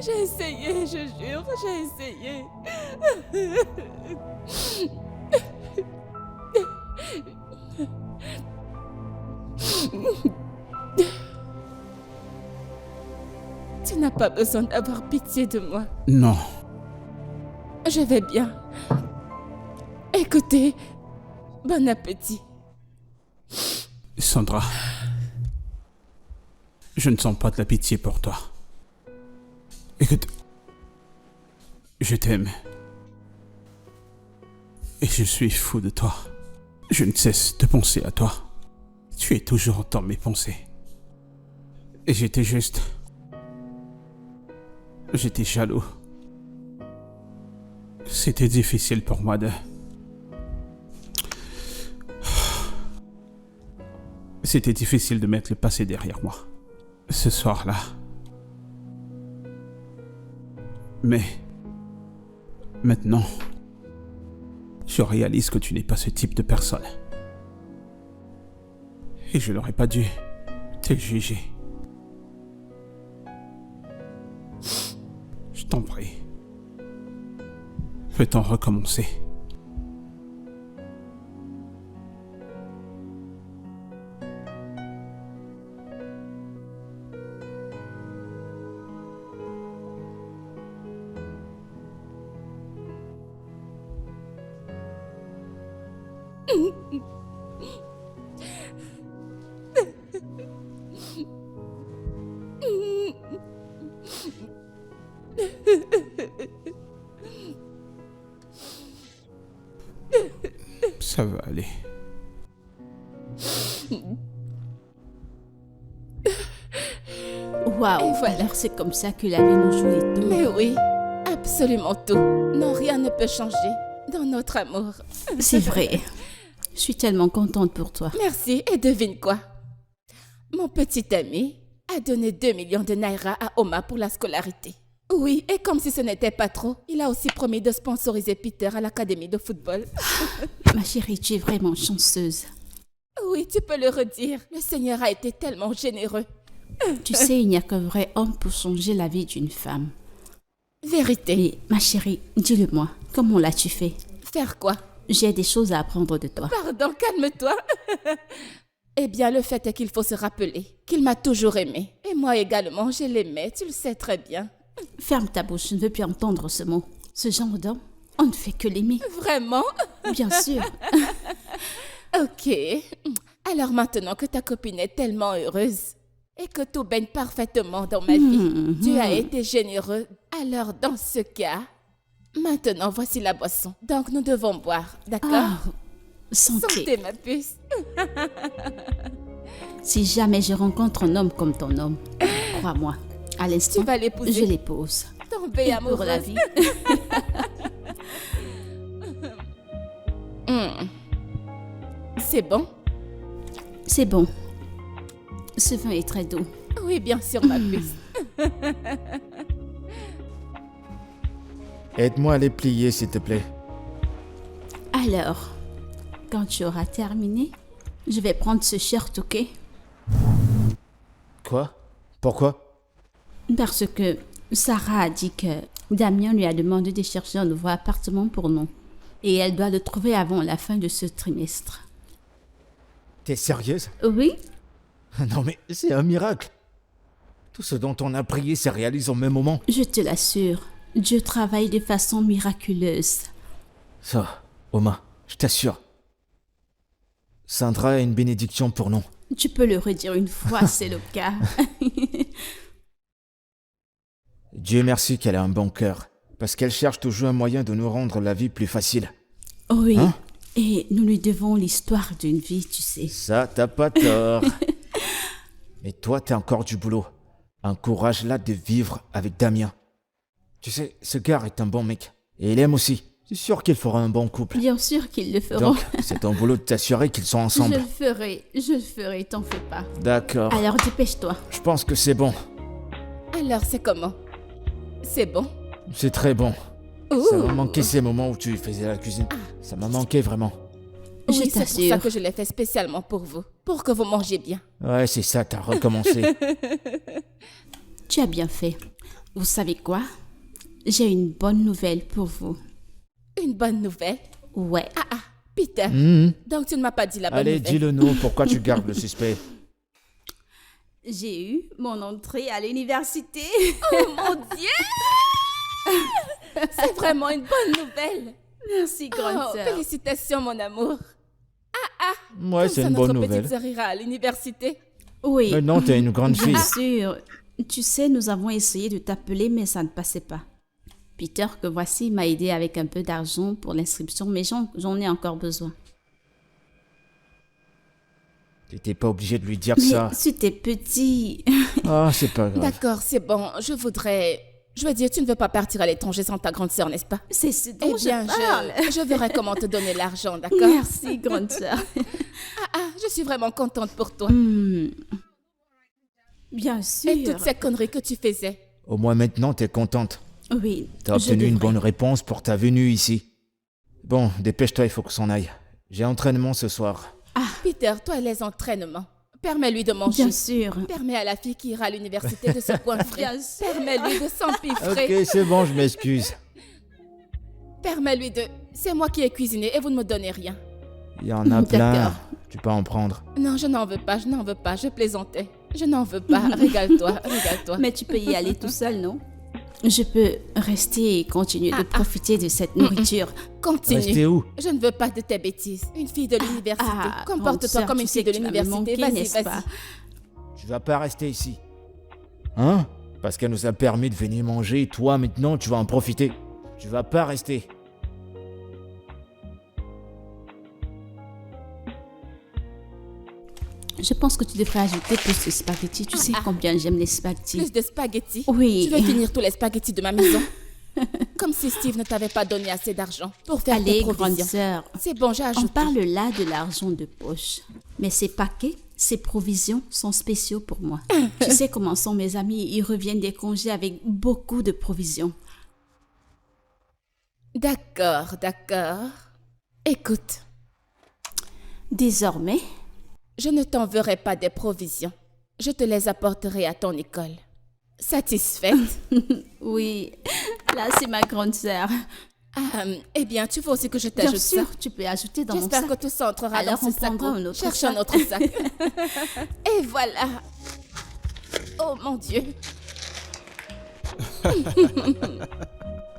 J'ai essayé, je jure, j'ai essayé. Tu n'as pas besoin d'avoir pitié de moi. Non. Je vais bien. Écoutez, bon appétit. Sandra, je ne sens pas de la pitié pour toi. Écoute, je t'aime. Et je suis fou de toi. Je ne cesse de penser à toi. Tu es toujours dans mes pensées. Et j'étais juste... J'étais jaloux. C'était difficile pour moi de... C'était difficile de mettre le passé derrière moi. Ce soir-là. Mais... Maintenant... Je réalise que tu n'es pas ce type de personne. Et je n'aurais pas dû te juger. Je t'en prie. Peut-on recommencer? Ça va aller. Waouh, Et voilà. alors c'est comme ça que la vie nous joue les tours. Mais oui, absolument tout. Non, rien ne peut changer dans notre amour. C'est vrai. Je suis tellement contente pour toi. Merci, et devine quoi? Mon petit ami a donné 2 millions de naira à Oma pour la scolarité. Oui, et comme si ce n'était pas trop, il a aussi promis de sponsoriser Peter à l'académie de football. Ma chérie, tu es vraiment chanceuse. Oui, tu peux le redire. Le Seigneur a été tellement généreux. Tu sais, il n'y a qu'un vrai homme pour changer la vie d'une femme. Vérité. Mais ma chérie, dis-le-moi, comment l'as-tu fait? Faire quoi? J'ai des choses à apprendre de toi. Pardon, calme-toi. Eh bien, le fait est qu'il faut se rappeler qu'il m'a toujours aimé. Et moi également, je l'aimais, tu le sais très bien. Ferme ta bouche, je ne veux plus entendre ce mot. Ce genre d'homme, on ne fait que l'aimer. Vraiment? Bien sûr. Ok. Alors maintenant que ta copine est tellement heureuse et que tout baigne parfaitement dans ma vie, Dieu a été généreux. Alors dans ce cas, maintenant voici la boisson. Donc nous devons boire, d'accord? Ah, santé. Santé ma puce. Si jamais je rencontre un homme comme ton homme, crois-moi, à l'instant, Tu vas l'épouser. je l'épouse. Tomber Et amoureuse. pour la vie. C'est bon? C'est bon. Ce vin est très doux. Oui, bien sûr ma puce. Aide-moi à les plier, s'il te plaît. Alors, quand tu auras terminé, je vais prendre ce shirt, ok? Quoi? Pourquoi? Parce que Sarah a dit que Damien lui a demandé de chercher un nouveau appartement pour nous. Et elle doit le trouver avant la fin de ce trimestre. T'es sérieuse? Oui? Non mais c'est un miracle. Tout ce dont on a prié s'est réalisé au même moment. Je te l'assure, Dieu travaille de façon miraculeuse. Ça, Oma, je t'assure. Sandra est une bénédiction pour nous. Tu peux le redire une fois, c'est le cas. Dieu merci qu'elle a un bon cœur. Parce qu'elle cherche toujours un moyen de nous rendre la vie plus facile. Oui, Hein? et nous lui devons l'histoire d'une vie, tu sais. Ça, t'as pas tort. Mais toi, t'as encore du boulot. Encourage-la de vivre avec Damien. Tu sais, ce gars est un bon mec. Et il aime aussi. Je suis sûr qu'il fera un bon couple. Bien sûr qu'ils le feront. Donc, c'est ton boulot de t'assurer qu'ils sont Je ensemble. le ferai, t'en fais pas. D'accord. Alors dépêche-toi. Je pense que c'est bon. Alors c'est comment? C'est bon? C'est très bon. Ouh. Ça m'a manqué ces moments où tu faisais la cuisine. Ça m'a manqué vraiment. Je Oui, c'est pour ça t'assure. que je l'ai fait spécialement pour vous. Pour que vous mangiez bien. Ouais, c'est ça, t'as recommencé. Tu as bien fait. Vous savez quoi? J'ai une bonne nouvelle pour vous. Une bonne nouvelle? Ouais. Ah, Peter. Donc tu ne m'as pas dit la bonne Allez, nouvelle. dis-le nous, pourquoi tu gardes le suspect? J'ai eu mon entrée à l'université. Oh mon Dieu! C'est vraiment une bonne nouvelle. Merci, grande Oh, sœur. félicitations, mon amour. Ouais, Comme c'est ça, une bonne notre nouvelle. petite sœur ira à l'université. Oui. Maintenant, t'es une grande fille. Bien sûr. Tu sais, nous avons essayé de t'appeler, mais ça ne passait pas. Peter, que voici, m'a aidé avec un peu d'argent pour l'inscription, mais j'en ai encore besoin. T'étais pas obligé de lui dire Mais ça. c'était petit. Ah, c'est pas grave. D'accord, c'est bon. Je veux dire, tu ne veux pas partir à l'étranger sans ta grande sœur, n'est-ce pas? C'est ce Eh dont bien, je parle. je verrai comment te donner l'argent, d'accord? Merci, grande sœur. Je suis vraiment contente pour toi. Bien sûr. Et toutes ces conneries que tu faisais. Au moins maintenant, t'es contente. Oui. T'as je obtenu une devrais. bonne réponse pour ta venue ici. Bon, dépêche-toi, il faut qu'on s'en aille. J'ai entraînement ce soir. Peter, toi et les entraînements. Permets-lui de manger. Bien sûr. Permets à la fille qui ira à l'université de se coinfrer. Bien sûr. Permets-lui de s'empiffrer. Ok, c'est bon, je m'excuse. Permets-lui de... C'est moi qui ai cuisiné et vous ne me donnez rien. Il y en a plein. D'accord. Tu peux en prendre. Non, je n'en veux pas, je plaisantais. Je n'en veux pas, régale-toi. Mais tu peux y aller tout seul, non? Je peux rester et continuer de profiter de cette nourriture. Continue. Restez où? Je ne veux pas de tes bêtises. Une fille de l'université. grande Comporte-toi sœur, comme tu une sais fille de que tu vas me l'université. manquer, Vas-y, n'est-ce vas-y. pas? Tu vas pas rester ici. Hein? Parce qu'elle nous a permis de venir manger. Toi, maintenant, tu vas en profiter. Tu vas pas rester. Je pense que tu devrais ajouter plus de spaghettis. Tu sais combien j'aime les spaghettis. Plus de spaghettis. Oui. Tu veux finir tous les spaghettis de ma maison. Comme si Steve ne t'avait pas donné assez d'argent pour faire Allez, tes grande provisions. sœur. C'est bon, j'ai On ajouté. parle là de l'argent de poche. Mais ces paquets, ces provisions sont spéciaux pour moi. Tu sais comment sont mes amis. Ils reviennent des congés avec beaucoup de provisions. D'accord. Écoute, Désormais, je ne t'enverrai pas des provisions. Je te les apporterai à ton école. Satisfaite? oui, là c'est ma grande sœur. Eh bien, tu veux aussi que je Bien t'ajoute ça? sûr, tu peux ajouter dans mon J'espère sac. que tout ça entrera Alors, dans on ce sac. prendra un autre Cherche sac. un autre sac. Et voilà. Oh mon Dieu.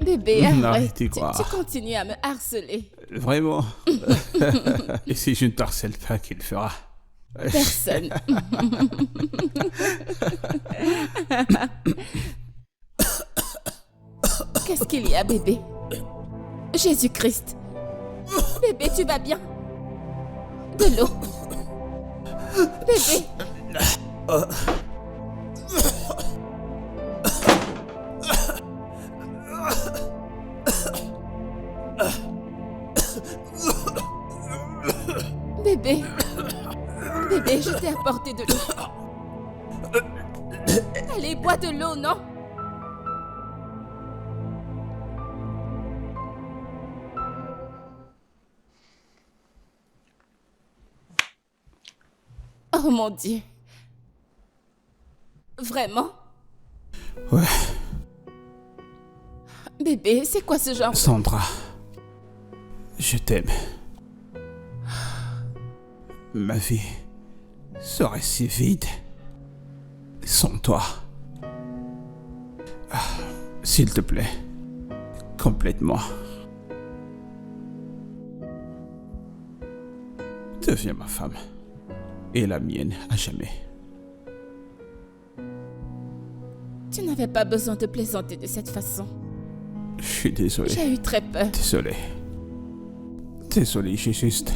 Bébé, Non, arrête. tu crois. Tu continues à me harceler. Vraiment. Et si je ne te harcèle pas, qui le fera? Personne. Qu'est-ce qu'il y a, bébé? Jésus-Christ. Bébé, tu vas bien? De l'eau. Bébé. Bébé. Bébé, je t'ai apporté de l'eau. Allez, bois de l'eau, non? Oh mon Dieu. Vraiment? Ouais, Bébé, c'est quoi ce genre? Sandra. Je t'aime. Ma vie serait si vide sans toi. Ah, s'il te plaît, complètement. Deviens ma femme et la mienne à jamais. Tu n'avais pas besoin de plaisanter de cette façon. Je suis désolé. J'ai eu très peur. Désolé. Désolé, j'ai juste...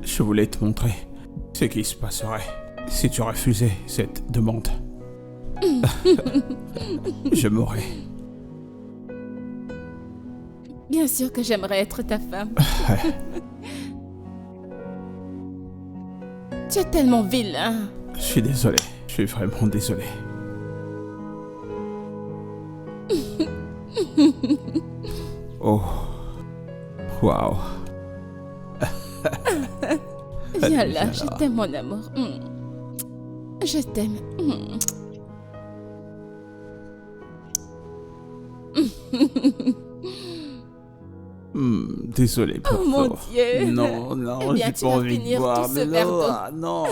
Je voulais te montrer ce qui se passerait si tu refusais cette demande. Je mourrais. Bien sûr que j'aimerais être ta femme. Tu es tellement vilain. Je suis désolé. Je suis vraiment désolé. Oh. Waouh. Viens Allez, là, viens je là. t'aime mon amour. Je t'aime. Désolé pour Oh mon toi. Dieu. Non, Eh bien, j'ai tu pas vas envie de finir boire tout de ce verre l'eau. d'eau. Ah, non.